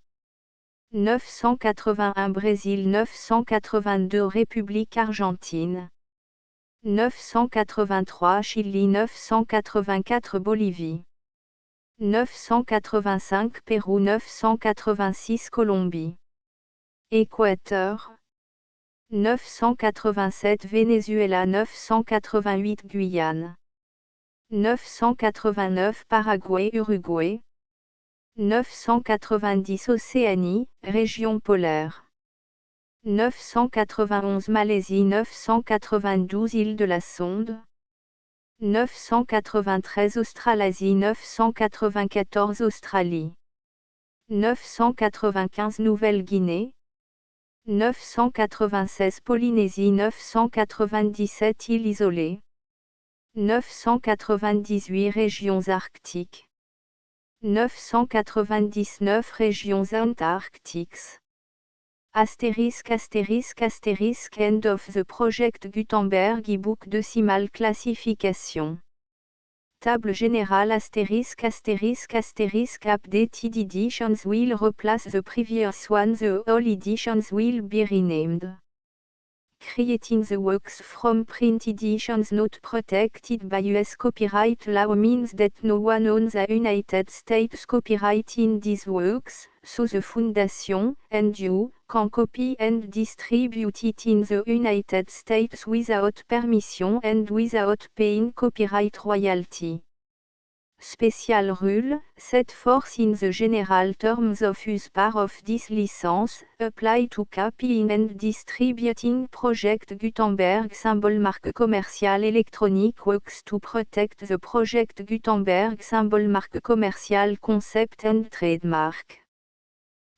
981 Brésil 982 République argentine. 983 Chili 984 Bolivie. 985 Pérou 986 Colombie. Équateur. 987 Venezuela 988 Guyane. 989 Paraguay-Uruguay. 990 Océanie, région polaire. 991 Malaisie. 992 Île de la Sonde. 993 Australasie. 994 Australie. 995 Nouvelle-Guinée. 996 Polynésie. 997 Îles isolées. 998 Régions arctiques. 999 Régions antarctiques. Astérisque astérisque astérisque End of the Project Gutenberg e-book decimal classification. Table générale astérisque astérisque astérisque updated editions will replace the previous one. The all editions will be renamed. Creating the works from print editions not protected by US copyright law means that no one owns the United States copyright in these works, so the Foundation, and you, can copy and distribute it in the United States without permission and without paying copyright royalty. Special rule, set forth in the general terms of use part of this license, apply to copying and distributing Project Gutenberg symbol marque commerciale electronic works to protect the Project Gutenberg symbol marque commerciale concept and trademark.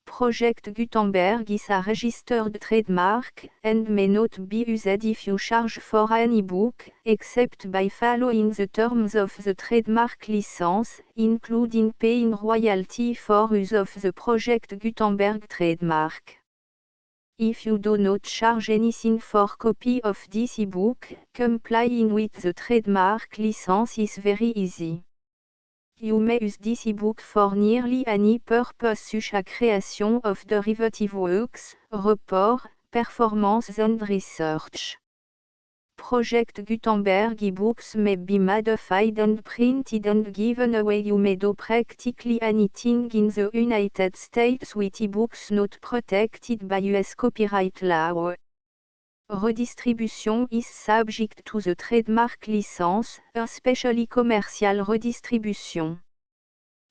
Project Gutenberg is a registered trademark, and may not be used if you charge for an e-book, except by following the terms of the trademark license, including paying royalty for use of the Project Gutenberg trademark. If you do not charge anything for copy of this e-book, complying with the trademark license is very easy. You may use this e-book for nearly any purpose such as creation of derivative works, report, performance and research. Project Gutenberg e-books may be modified and printed and given away. You may do practically anything in the United States with e-books not protected by US copyright law. Redistribution is subject to the trademark license, especially commercial redistribution.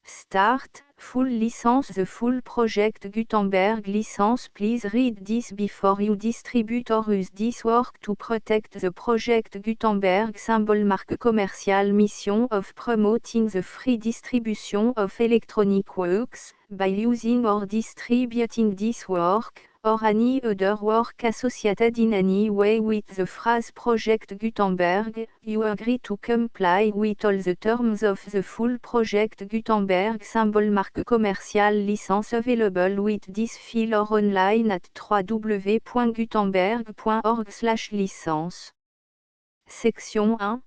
Start, full license. The full Project Gutenberg license. Please read this before you distribute or use this work to protect the Project Gutenberg symbol marque commerciale mission of promoting the free distribution of electronic works, by using or distributing this work, or any other work associated in any way with the phrase Project Gutenberg. You agree to comply with all the terms of the full Project Gutenberg symbol marque commerciale license available with this file or online at www.gutenberg.org/licence. Section 1.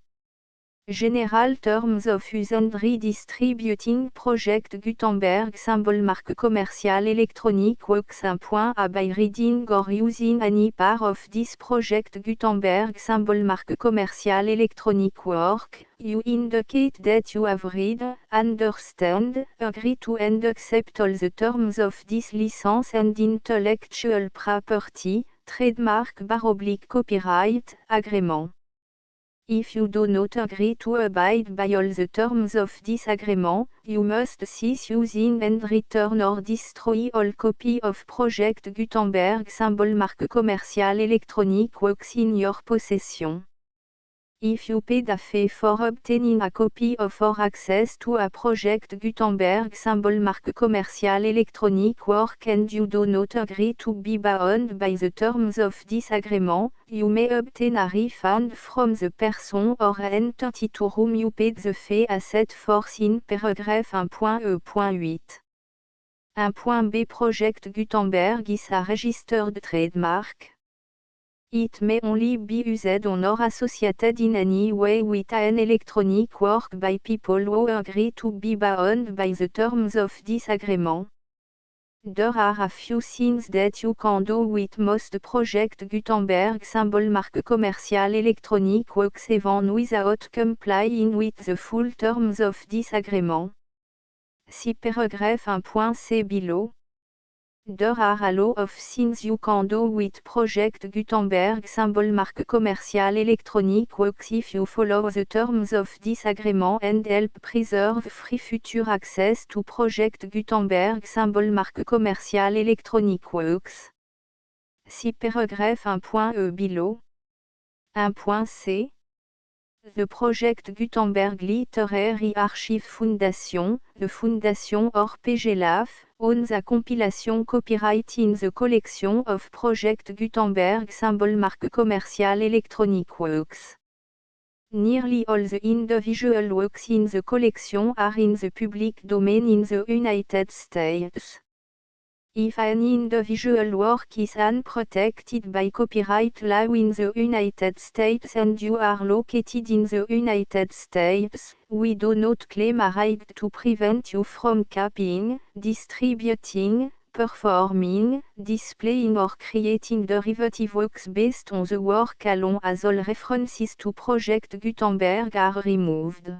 General Terms of Use and Redistributing Project Gutenberg symbol marque commerciale electronic works. 1.a By reading or using any part of this Project Gutenberg symbol marque commerciale electronic work, you indicate that you have read, understand, agree to and accept all the terms of this license and intellectual property, trademark/copyright, agreement. If you do not agree to abide by all the terms of this agreement, you must cease using and return or destroy all copy of Project Gutenberg symbol marque commerciale electronic works in your possession. If you paid a fee for obtaining a copy of or access to a Project Gutenberg symbol marque commerciale electronic work and you do not agree to be bound by the terms of this agreement, you may obtain a refund from the person or entity to whom you paid the fee as set forth in paragraph 1.e.8. 1.b Project Gutenberg is a registered trademark. It may only be used on or associated in any way with an electronic work by people who agree to be bound by the terms of this agreement. There are a few things that you can do with most Project Gutenberg symbol marque commerciale electronic works even without complying with the full terms of this agreement. See paragraph 1.c below. There are a lot of things you can do with Project Gutenberg symbol marque commerciale électronique works if you follow the terms of this agreement and help preserve free future access to Project Gutenberg symbol marque commerciale électronique works. See paragraph 1.e below. 1.c. The Project Gutenberg Literary Archive Foundation, the Foundation or PGLAF, owns a compilation copyright in the collection of Project Gutenberg symbol marque commerciale électronique works. Nearly all the individual works in the collection are in the public domain in the United States. If an individual work is unprotected by copyright law in the United States and you are located in the United States, we do not claim a right to prevent you from copying, distributing, performing, displaying or creating derivative works based on the work alone as all references to Project Gutenberg are removed.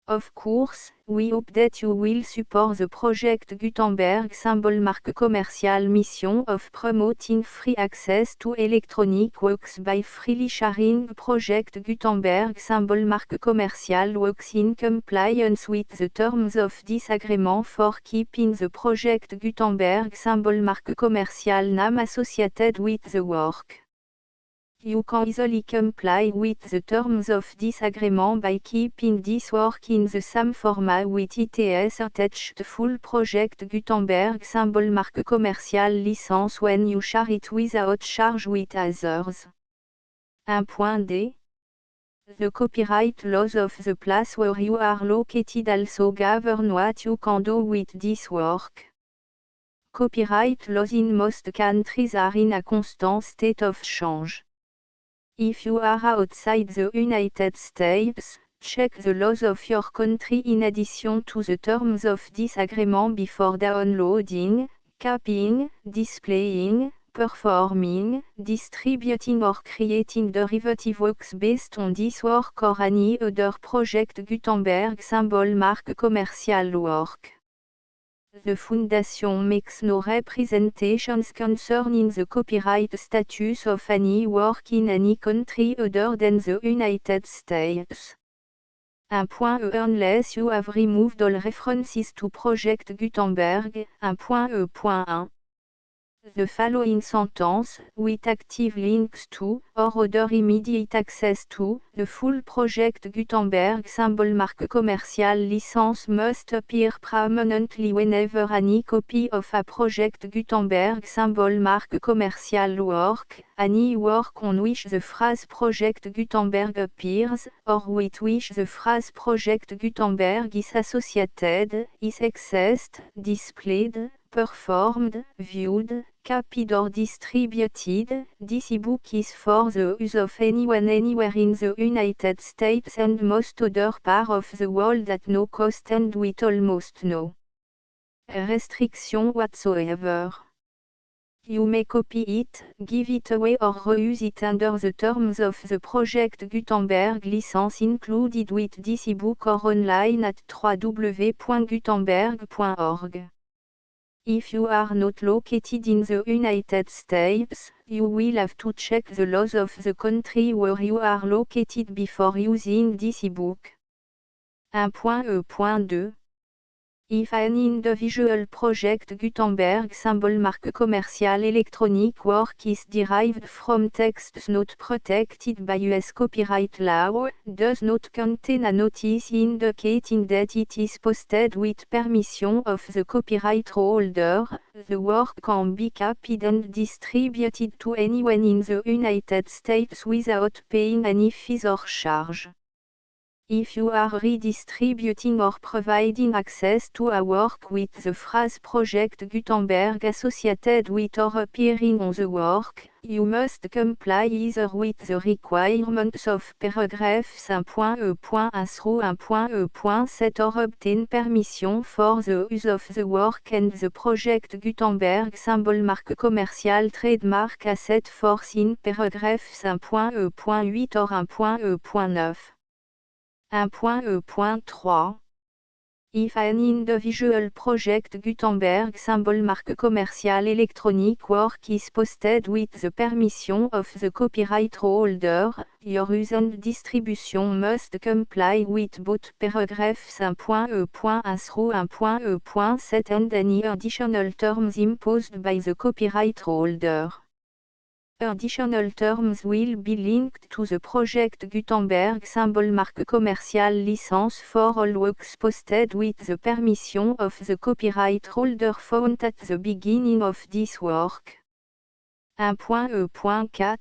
Of course, we hope that you will support the Project Gutenberg symbol marque commerciale mission of promoting free access to electronic works by freely sharing Project Gutenberg symbol marque commerciale works in compliance with the terms of this agreement for keeping the Project Gutenberg symbol marque commerciale name associated with the work. You can easily comply with the terms of this agreement by keeping this work in the same format with its attached full Project Gutenberg symbol marque commerciale license when you share it without charge with others. 1.d. The copyright laws of the place where you are located also govern what you can do with this work. Copyright laws in most countries are in a constant state of change. If you are outside the United States, check the laws of your country in addition to the terms of this agreement before downloading, copying, displaying, performing, distributing or creating derivative works based on this work or any other Project Gutenberg symbol marque commerciale work. The Foundation makes no representations concerning the copyright status of any work in any country other than the United States. 1.e Unless you have removed all references to Project Gutenberg. 1.e.1. The following sentence, with active links to, or other immediate access to, the full Project Gutenberg symbol marque commerciale license must appear prominently whenever any copy of a Project Gutenberg symbol marque commerciale work, any work on which the phrase Project Gutenberg appears, or with which the phrase Project Gutenberg is associated, is accessed, displayed, performed, viewed, copied or distributed. This ebook is for the use of anyone anywhere in the United States and most other parts of the world at no cost and with almost no restriction whatsoever. You may copy it, give it away or reuse it under the terms of the Project Gutenberg license included with this ebook or online at www.gutenberg.org. If you are not located in the United States, you will have to check the laws of the country where you are located before using this ebook. 1.e.2. If an individual Project Gutenberg symbol marque commerciale électronique work is derived from texts not protected by US copyright law, does not contain a notice indicating that it is posted with permission of the copyright holder, the work can be copied and distributed to anyone in the United States without paying any fees or charge. If you are redistributing or providing access to a work with the phrase Project Gutenberg associated with or appearing on the work, you must comply either with the requirements of paragraphs 1.e.1 through 1.e.7 or obtain permission for the use of the work and the Project Gutenberg symbol marque commerciale trademark as set forth in paragraphs 1.e.8 or 1.e.9. 1.e.3. If an individual project Gutenberg symbol marque commercial electronic work is posted with the permission of the copyright holder, your use and distribution must comply with both paragraphs 1.e.1 through 1.e.7 and any additional terms imposed by the copyright holder. Additional terms will be linked to the project Gutenberg symbol marque commercial license for all works posted with the permission of the copyright holder found at the beginning of this work. 1.e.4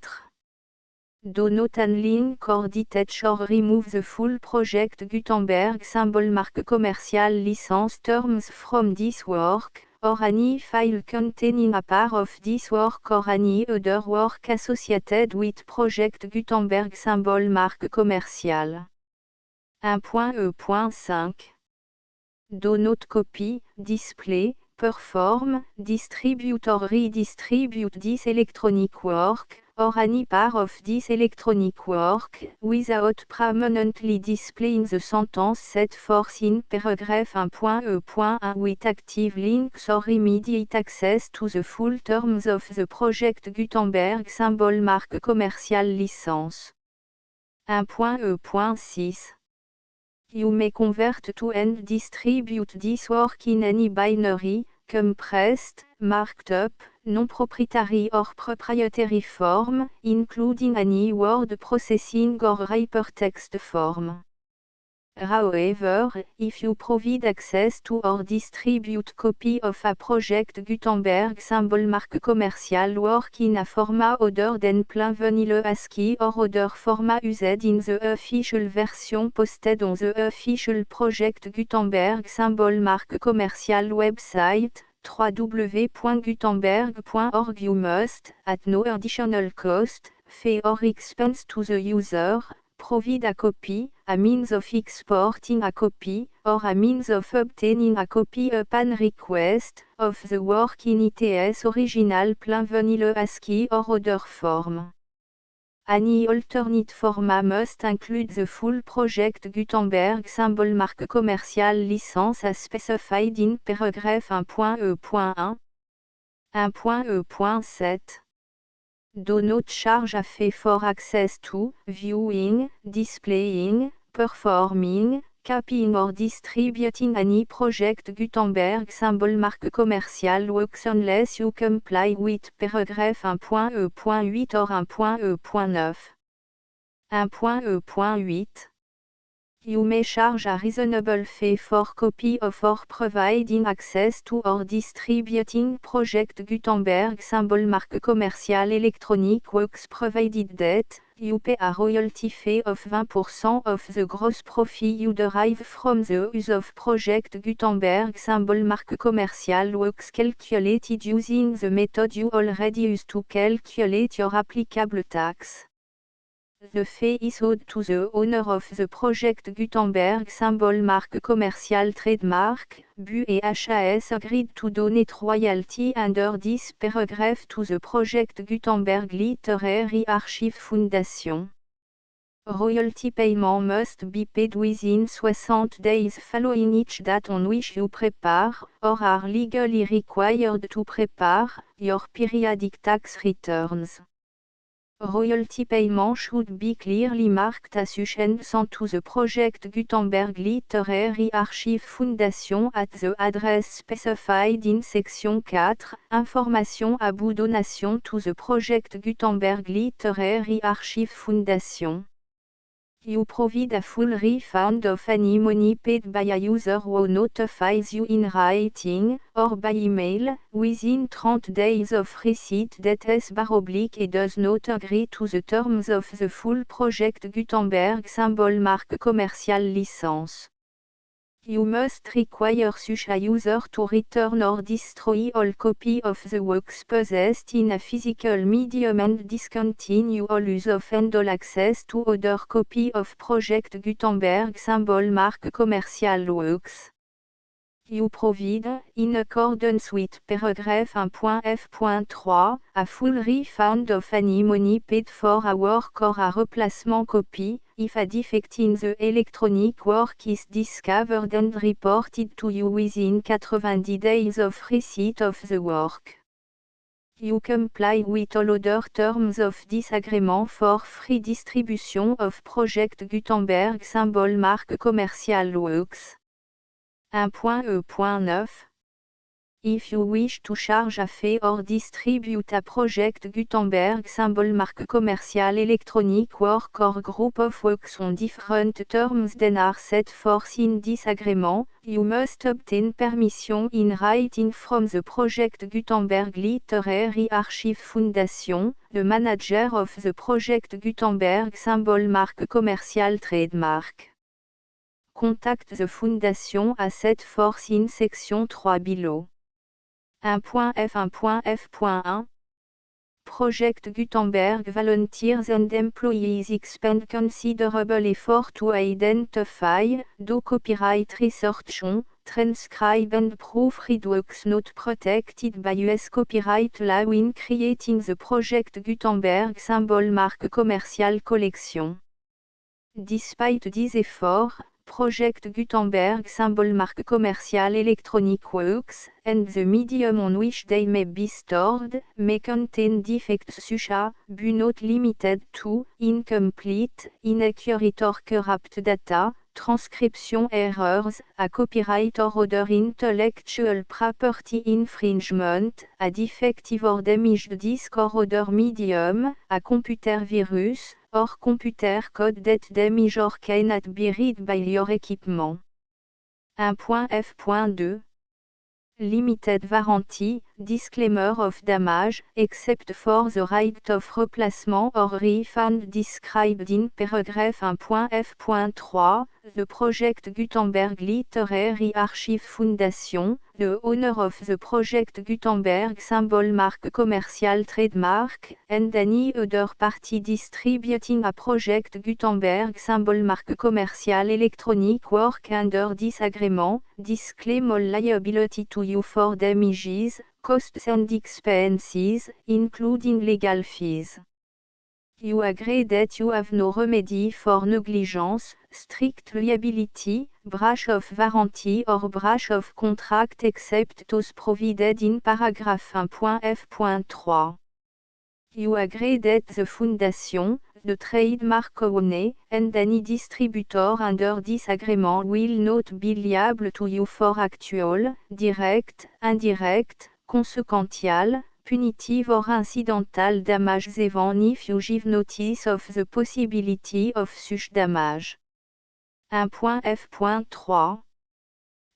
Do not unlink or detach or remove the full project Gutenberg symbol marque commercial license terms from this work, or any file containing a part of this work or any other work associated with project Gutenberg symbol marque commercial. 1.e.5 Do not copy, display, perform, distribute or redistribute this electronic work, or any part of this electronic work, without permanently displaying the sentence set forth in paragraph 1.e.1 with active links or immediate access to the full terms of the project Gutenberg symbol marque commercial license. 1.e.6 You may convert to and distribute this work in any binary, compressed, marked up, non-proprietary or proprietary form, including any word processing or hypertext form. However, if you provide access to or distribute copy of a project Gutenberg symbol marque commercial work in a format other than plain vanilla ASCII or other format used in the official version posted on the official project Gutenberg symbol marque commercial website, www.gutenberg.org, you must, at no additional cost, fee or expense to the user, provide a copy, a means of exporting a copy, or a means of obtaining a copy upon request, of the work in its original plain vanilla ASCII or other form. Any alternate format must include the full project Gutenberg symbol marque commercial license as specified in paragraph 1.e.1. 1.e.7 Do not charge a fee for access to, viewing, displaying, performing, copying or distributing any project Gutenberg symbol marque commercial works unless you comply with paragraph 1.e.8 or 1.e.9. 1.e.8 You may charge a reasonable fee for copy of or providing access to or distributing project Gutenberg symbol marque commercial electronic works provided that, you pay a royalty fee of 20% of the gross profit you derive from the use of project Gutenberg symbol marque commercial works calculated using the method you already use to calculate your applicable tax. The fee is owed to the owner of the project Gutenberg symbol marque commercial trademark, BU et HAS agreed to donate royalty under this paragraph to the project Gutenberg Literary Archive Foundation. Royalty payment must be paid within 60 days following each date on which you prepare, or are legally required to prepare, your periodic tax returns. Royalty payment should be clearly marked assumptions to the project Gutenberg Literary Archive Foundation at the address specified in section 4, Information about donation to the project Gutenberg Literary Archive Foundation. You provide a full refund of any money paid by a user who notifies you in writing, or by email, within 30 days of receipt that S// does not agree to the terms of the full project Gutenberg symbol marque commercial license. You must require such a user to return or destroy all copy of the works possessed in a physical medium and discontinue all use of and all access to other copy of project Gutenberg symbol marque commercial works. You provide, in accordance with paragraph 1.f.3, a full refund of any money paid for a work or a replacement copy, if a defect in the electronic work is discovered and reported to you within 90 days of receipt of the work. You comply with all other terms of this agreement for free distribution of Project Gutenberg symbol marque commercial works. 1.e.9 If you wish to charge a fee or distribute a Project Gutenberg symbol marque commercial electronic work or group of works on different terms than are set forth in this agreement, you must obtain permission in writing from the Project Gutenberg Literary Archive Foundation, the manager of the Project Gutenberg symbol marque commercial trademark. Contact the Foundation as set forth in section 3 below. 1.f1.f.1 Project Gutenberg volunteers and employees expend considerable effort to identify, do copyright research on, transcribe and proofread works not protected by US copyright law in creating the Project Gutenberg symbol marque commercial collection. Despite these efforts, Project Gutenberg symbol marque commercial electronic works, and the medium on which they may be stored, may contain defects such as, but not limited to, incomplete, inaccurate or corrupt data, transcription errors, a copyright or other intellectual property infringement, a defective or damaged disk or other medium, a computer virus, or computer code that damage or cannot be read by your equipment. 1.f.2 Limited warranty, disclaimer of damage, except for the right of replacement or refund described in paragraph 1.f.3, the Project Gutenberg Literary Archive Foundation, the owner of the Project Gutenberg symbol marque commercial trademark, and any other party distributing a Project Gutenberg symbol marque commercial electronic work under this agreement, disclaim all liability to you for damages, costs and expenses, including legal fees. You agree that you have no remedy for negligence, strict liability, breach of warranty or breach of contract except those provided in paragraph 1.f.3. You agree that the Foundation, the trademark owner, and any distributor under this agreement will not be liable to you for actual, direct, indirect, consequential, punitive or incidental damages even if you give notice of the possibility of such damage. 1.f.3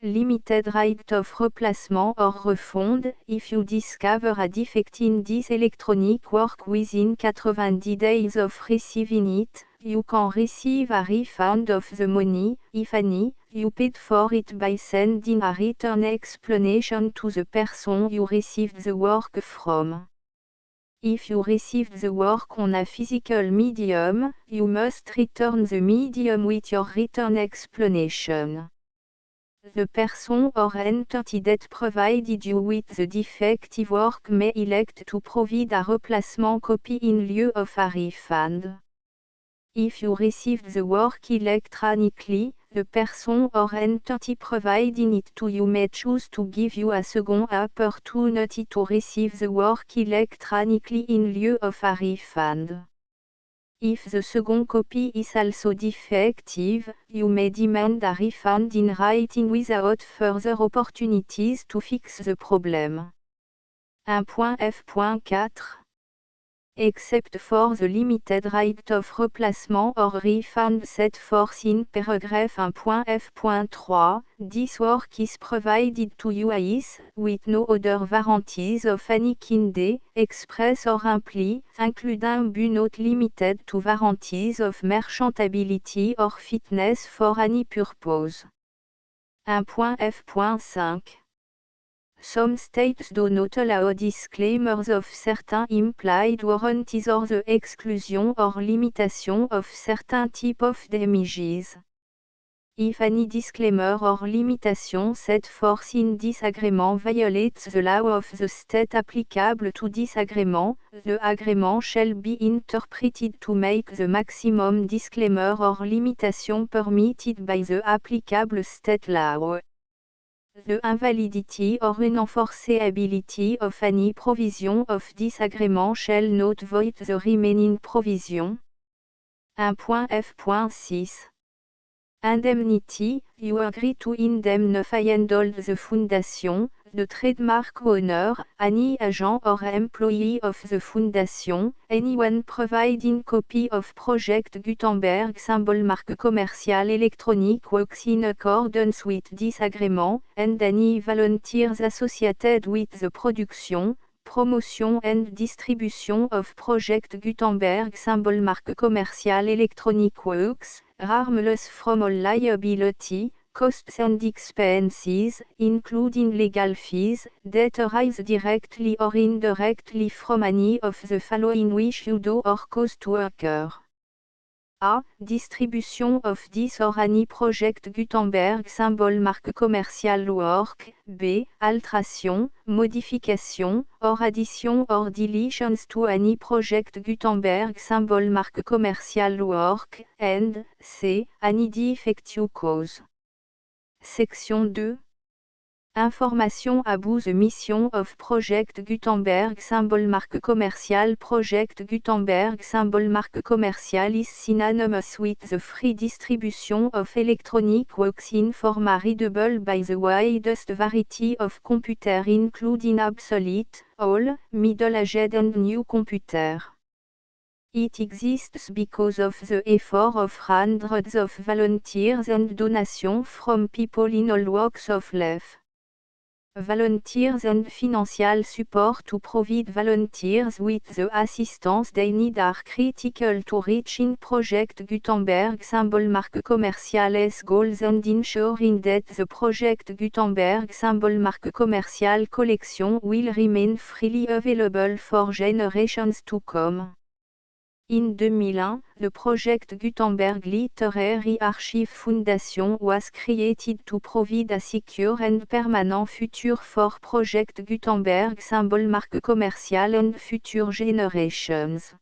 Limited right of replacement or refund, if you discover a defect in this electronic work within 90 days of receiving it, you can receive a refund of the money, if any, you paid for it by sending a written explanation to the person you received the work from. If you received the work on a physical medium, you must return the medium with your written explanation. The person or entity that provided you with the defective work may elect to provide a replacement copy in lieu of a refund. If you received the work electronically, the person or entity providing it to you may choose to give you a second opportunity to receive the work electronically in lieu of a refund. If the second copy is also defective, you may demand a refund in writing without further opportunities to fix the problem. 1.f.4 Except for the limited right of replacement or refund set forth in paragraph 1.f.3, this work is provided to you as, with no other warranties of any kind, express or imply, including but not limited to warranties of merchantability or fitness for any purpose. 1.f.5 Some states do not allow disclaimers of certain implied warranties or the exclusion or limitation of certain types of damages. If any disclaimer or limitation set forth in this agreement violates the law of the state applicable to this agreement, the agreement shall be interpreted to make the maximum disclaimer or limitation permitted by the applicable state law. The invalidity or unenforceability of any provision of this agreement shall not void the remaining provision. 1.f.6 Indemnity, you agree to indemnify and hold the foundation, the trademark owner, any agent or employee of the foundation, anyone providing copy of Project Gutenberg symbol marque commercial electronic works in accordance with this agreement, and any volunteers associated with the production, promotion and distribution of Project Gutenberg symbol marque commercial electronic works, harmless from all liability, costs and expenses, including legal fees, that arise directly or indirectly from any of the following which you do or cause to occur. A. Distribution of this or any Project Gutenberg symbol marque commercial work. B. Alteration, modification, or addition or deletions to any Project Gutenberg symbol marque commercial work. And C. Any defective cause. Section 2. Information about the mission of Project Gutenberg symbol marque commercial. Project Gutenberg symbol marque commercial is synonymous with the free distribution of electronic works in format readable by the widest variety of computer including obsolete, old, middle-aged and new computer. It exists because of the effort of hundreds of volunteers and donations from people in all walks of life. Volunteers and financial support to provide volunteers with the assistance they need are critical to reaching Project Gutenberg symbol marque commercial's goals and ensuring that the Project Gutenberg symbol marque commercial collection will remain freely available for generations to come. In 2001, the Project Gutenberg Literary Archive Foundation was created to provide a secure and permanent future for Project Gutenberg symbol marque commercial and future generations.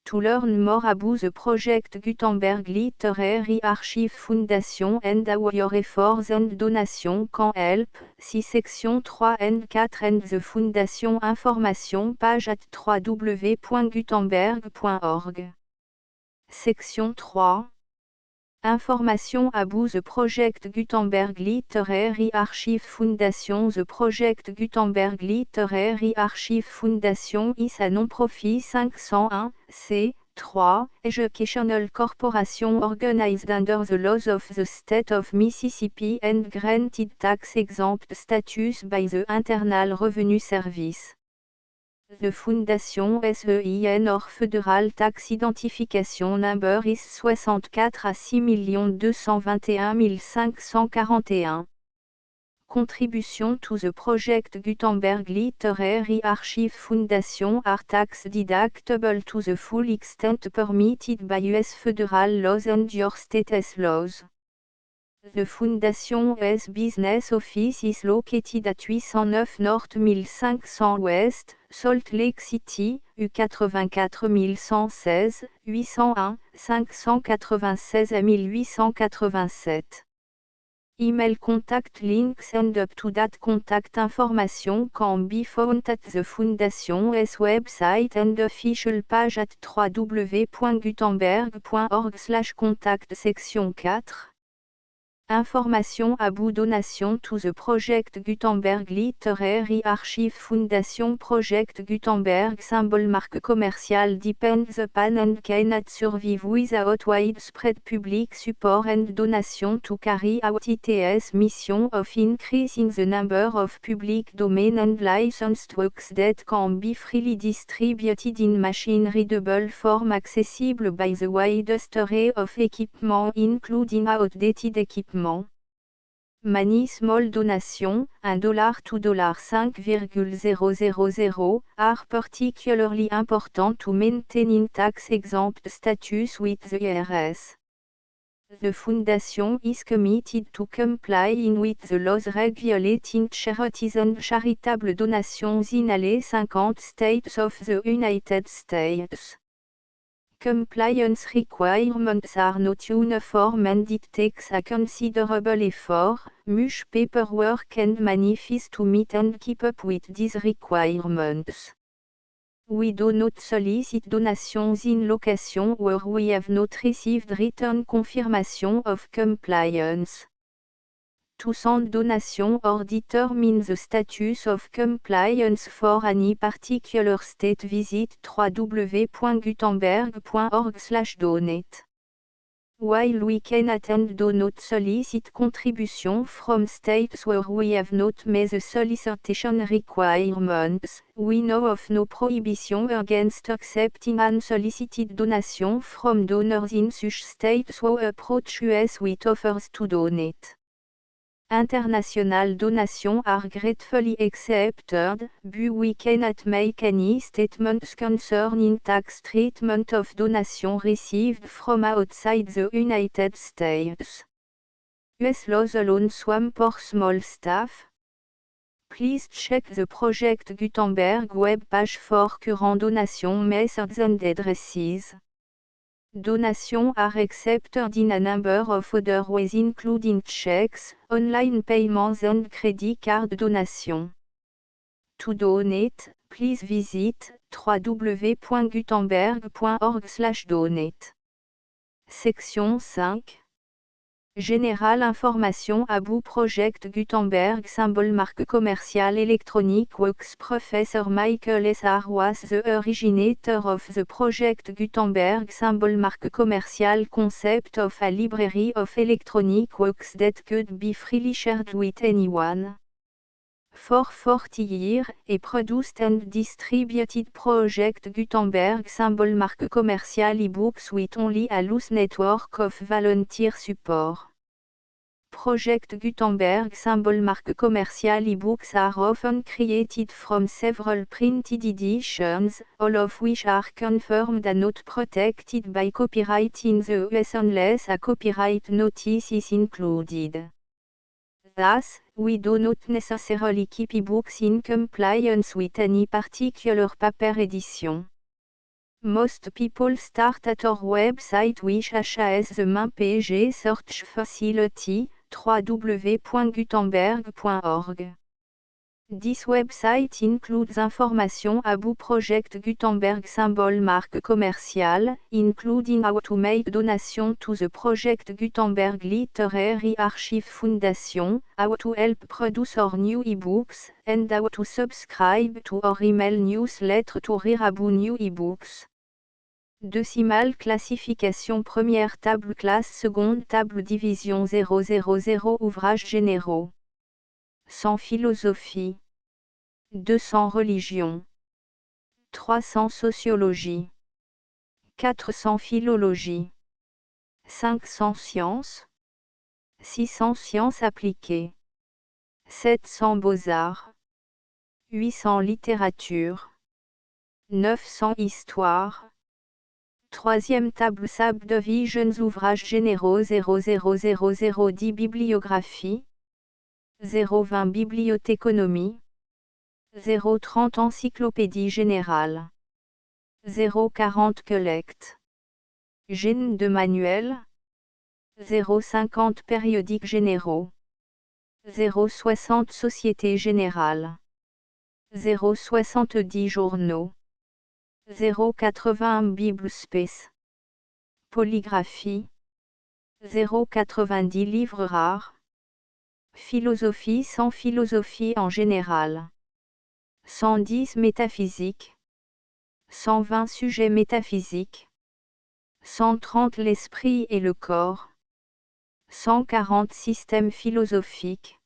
To learn more about the Project Gutenberg Literary Archive Foundation and how your efforts and donations can help, see section 3 and 4 and the Foundation information page at www.gutenberg.org. Section 3. Information about the Project Gutenberg Literary Archive Foundation. The Project Gutenberg Literary Archive Foundation is a non-profit 501, c3, educational corporation organized under the laws of the state of Mississippi and granted tax-exempt status by the Internal Revenue Service. The Foundation SEIN or Federal Tax Identification Number is 64 à 6 221 541. Contribution to the Project Gutenberg Literary Archive Foundation are tax deductible to the full extent permitted by U.S. federal laws and your state's laws. The Foundation's business office is located at 809 North 1500 West, Salt Lake City, U84 116, 801 596 à 1887. Email contact links and up-to-date contact information can be found at the Foundation's website and official page at www.gutenberg.org/contact. Section 4. Information about donation to the Project Gutenberg Literary Archive Foundation. Project Gutenberg symbol marque commercial depends upon and cannot survive without widespread public support and donation to carry out its mission of increasing the number of public domain and licensed works that can be freely distributed in machine-readable form accessible by the widest array of equipment including outdated equipment. Many small donations, $1 to $5,000, are particularly important to maintaining tax-exempt status with the IRS. The Foundation is committed to complying with the laws regulating charities and charitable donations in all 50 states of the United States. Compliance requirements are not uniform and it takes a considerable effort, much paperwork and money fees to meet and keep up with these requirements. We do not solicit donations in locations where we have not received written confirmation of compliance. To send donation or determine the status of compliance for any particular state, visit www.gutenberg.org/donate. While we cannot and do not solicit contribution from states where we have not met the solicitation requirements, we know of no prohibition against accepting unsolicited donation from donors in such states who approach us with offers to donate. International donations are gratefully accepted, but we cannot make any statements concerning tax treatment of donations received from outside the United States. US laws alone swamp for small staff. Please check the Project Gutenberg web page for current donation methods and addresses. Donations are accepted in a number of other ways including checks, online payments and credit card donations. To donate, please visit www.gutenberg.org/donate. Section 5. Générale information about Project Gutenberg symbol marque commerciale électronique works. Professor Michael S. R. was the originator of the Project Gutenberg symbol marque commerciale concept of a library of electronic works that could be freely shared with anyone. For 40 years, he produced and distributed Project Gutenberg symbol marque commerciale e-books with only a loose network of volunteer support. Project Gutenberg symbol marque commerciale e-books are often created from several printed editions, all of which are confirmed and not protected by copyright in the US unless a copyright notice is included. Thus, we do not necessarily keep e-books in compliance with any particular paper edition. Most people start at our website which has the main page search facility, www.gutenberg.org. This website includes information about Project Gutenberg symbol marque commerciale, including how to make donation to the Project Gutenberg Literary Archive Foundation, how to help produce our new ebooks, and how to subscribe to our email newsletter to read about new ebooks. Décimale classification première table classe seconde table division 000 ouvrages généraux. 100 philosophie. 200 religion. 300 sociologie. 400 philologie. 500 sciences. 600 sciences appliquées. 700 beaux-arts. 800 littérature. 900 histoire. Troisième table subdivisions ouvrages généraux 00010 bibliographie. 020 bibliothéconomie. 030 encyclopédie générale. 040 collect. Gène de manuel. 050 périodiques généraux. 060 sociétés générales. 070 journaux. 080 Bible Space. Polygraphie. 090 livres rares. Philosophie sans philosophie en général. 110 métaphysique. 120 sujets métaphysiques. 130 l'esprit et le corps. 140 systèmes philosophiques.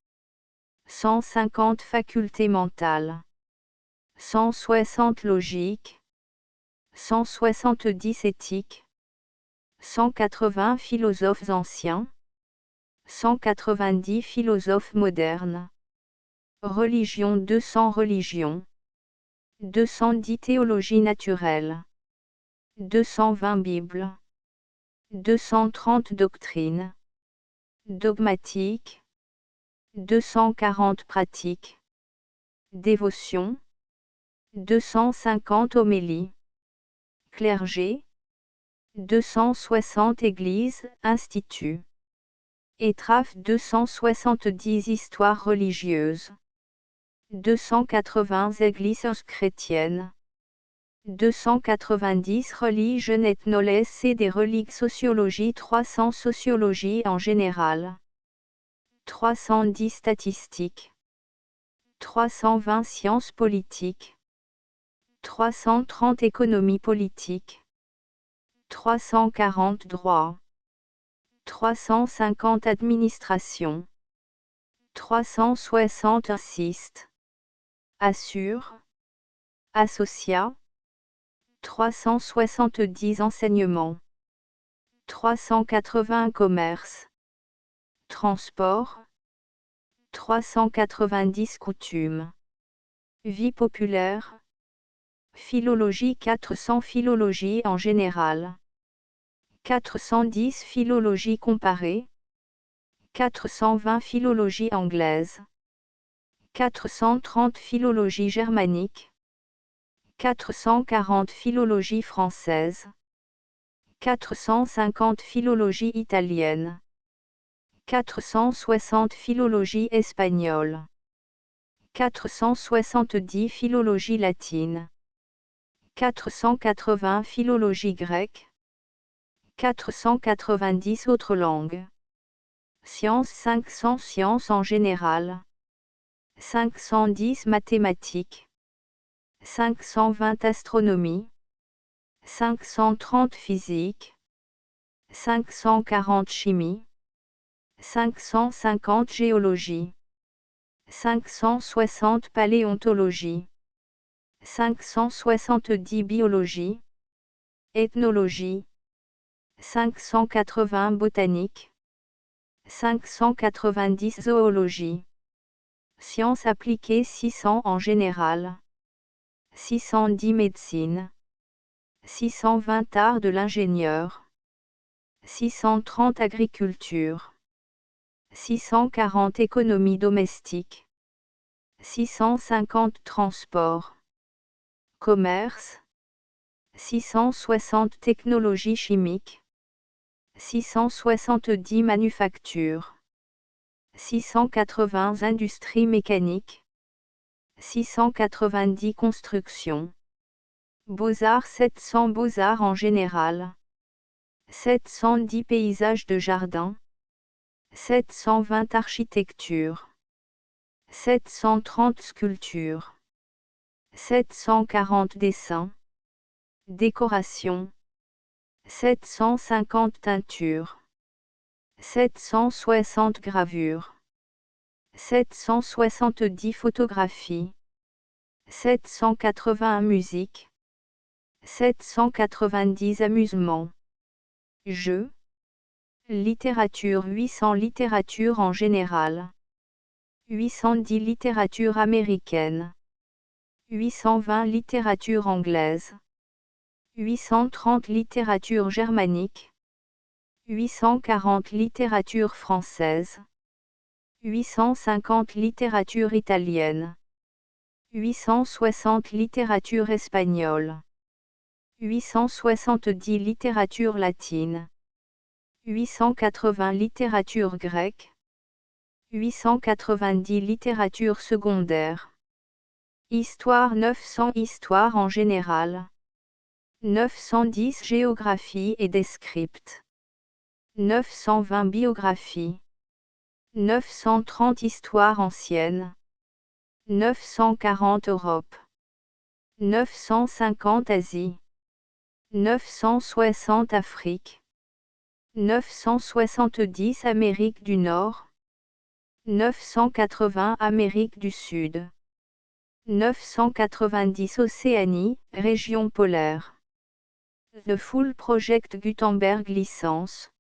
150 facultés mentales. 160 logique. 170 éthiques. 180 philosophes anciens. 190 philosophes modernes. Religion 200 religions. 210 théologie naturelle. 220 Bibles. 230 doctrines. Dogmatique. 240 pratiques. Dévotion. 250 homélies. Clergé. 260 églises, instituts. Étraf 270 histoires religieuses. 280 églises chrétiennes. 290 religions ethnoles et des reliques sociologie 300 sociologie en général. 310 statistiques. 320 sciences politiques. 330 économie politique. 340 droit. 350 administration. 360 assiste. Assure. Associa. 370 enseignements. 380 commerce. Transport. 390 coutumes. Vie populaire. Philologie 400 philologie en général. 410 philologie comparée. 420 philologie anglaise. 430 philologie germanique. 440 philologie française. 450 philologie italienne. 460 philologie espagnole. 470 philologie latine. 480 philologie grecque. 490 autres langues. Sciences 500 sciences en général. 510 mathématiques. 520 astronomie. 530 physique. 540 chimie. 550 géologie. 560 paléontologie. 570 biologie. Ethnologie. 580 botanique. 590 zoologie. Sciences appliquées 600 en général. 610 médecine. 620 arts de l'ingénieur. 630 agriculture. 640 économie domestique. 650 transport. Commerce. 660 technologie chimique. 670 manufacture. 680 industrie mécanique. 690 construction. Beaux-arts 700 beaux-arts en général. 710 paysages de jardin. 720 architecture. 730 sculptures. 740 dessins. Décoration. 750 teintures. 760 gravures. 770 photographies. 781 musique. 790 amusements. Jeux. Littérature 800 littérature en général. 810 littérature américaine. 820 littérature anglaise. 830 littérature germanique. 840 littérature française. 850 littérature italienne. 860 littérature espagnole. 870 littérature latine. 880 littérature grecque. 890 littérature secondaire. Histoire 900 histoire en général. 910 géographie et descripts. 920 biographie. 930 histoire ancienne. 940 Europe. 950 Asie. 960 Afrique. 970 Amérique du Nord. 980 Amérique du Sud. 990 Océanie, région polaire. The Full Project Gutenberg licence.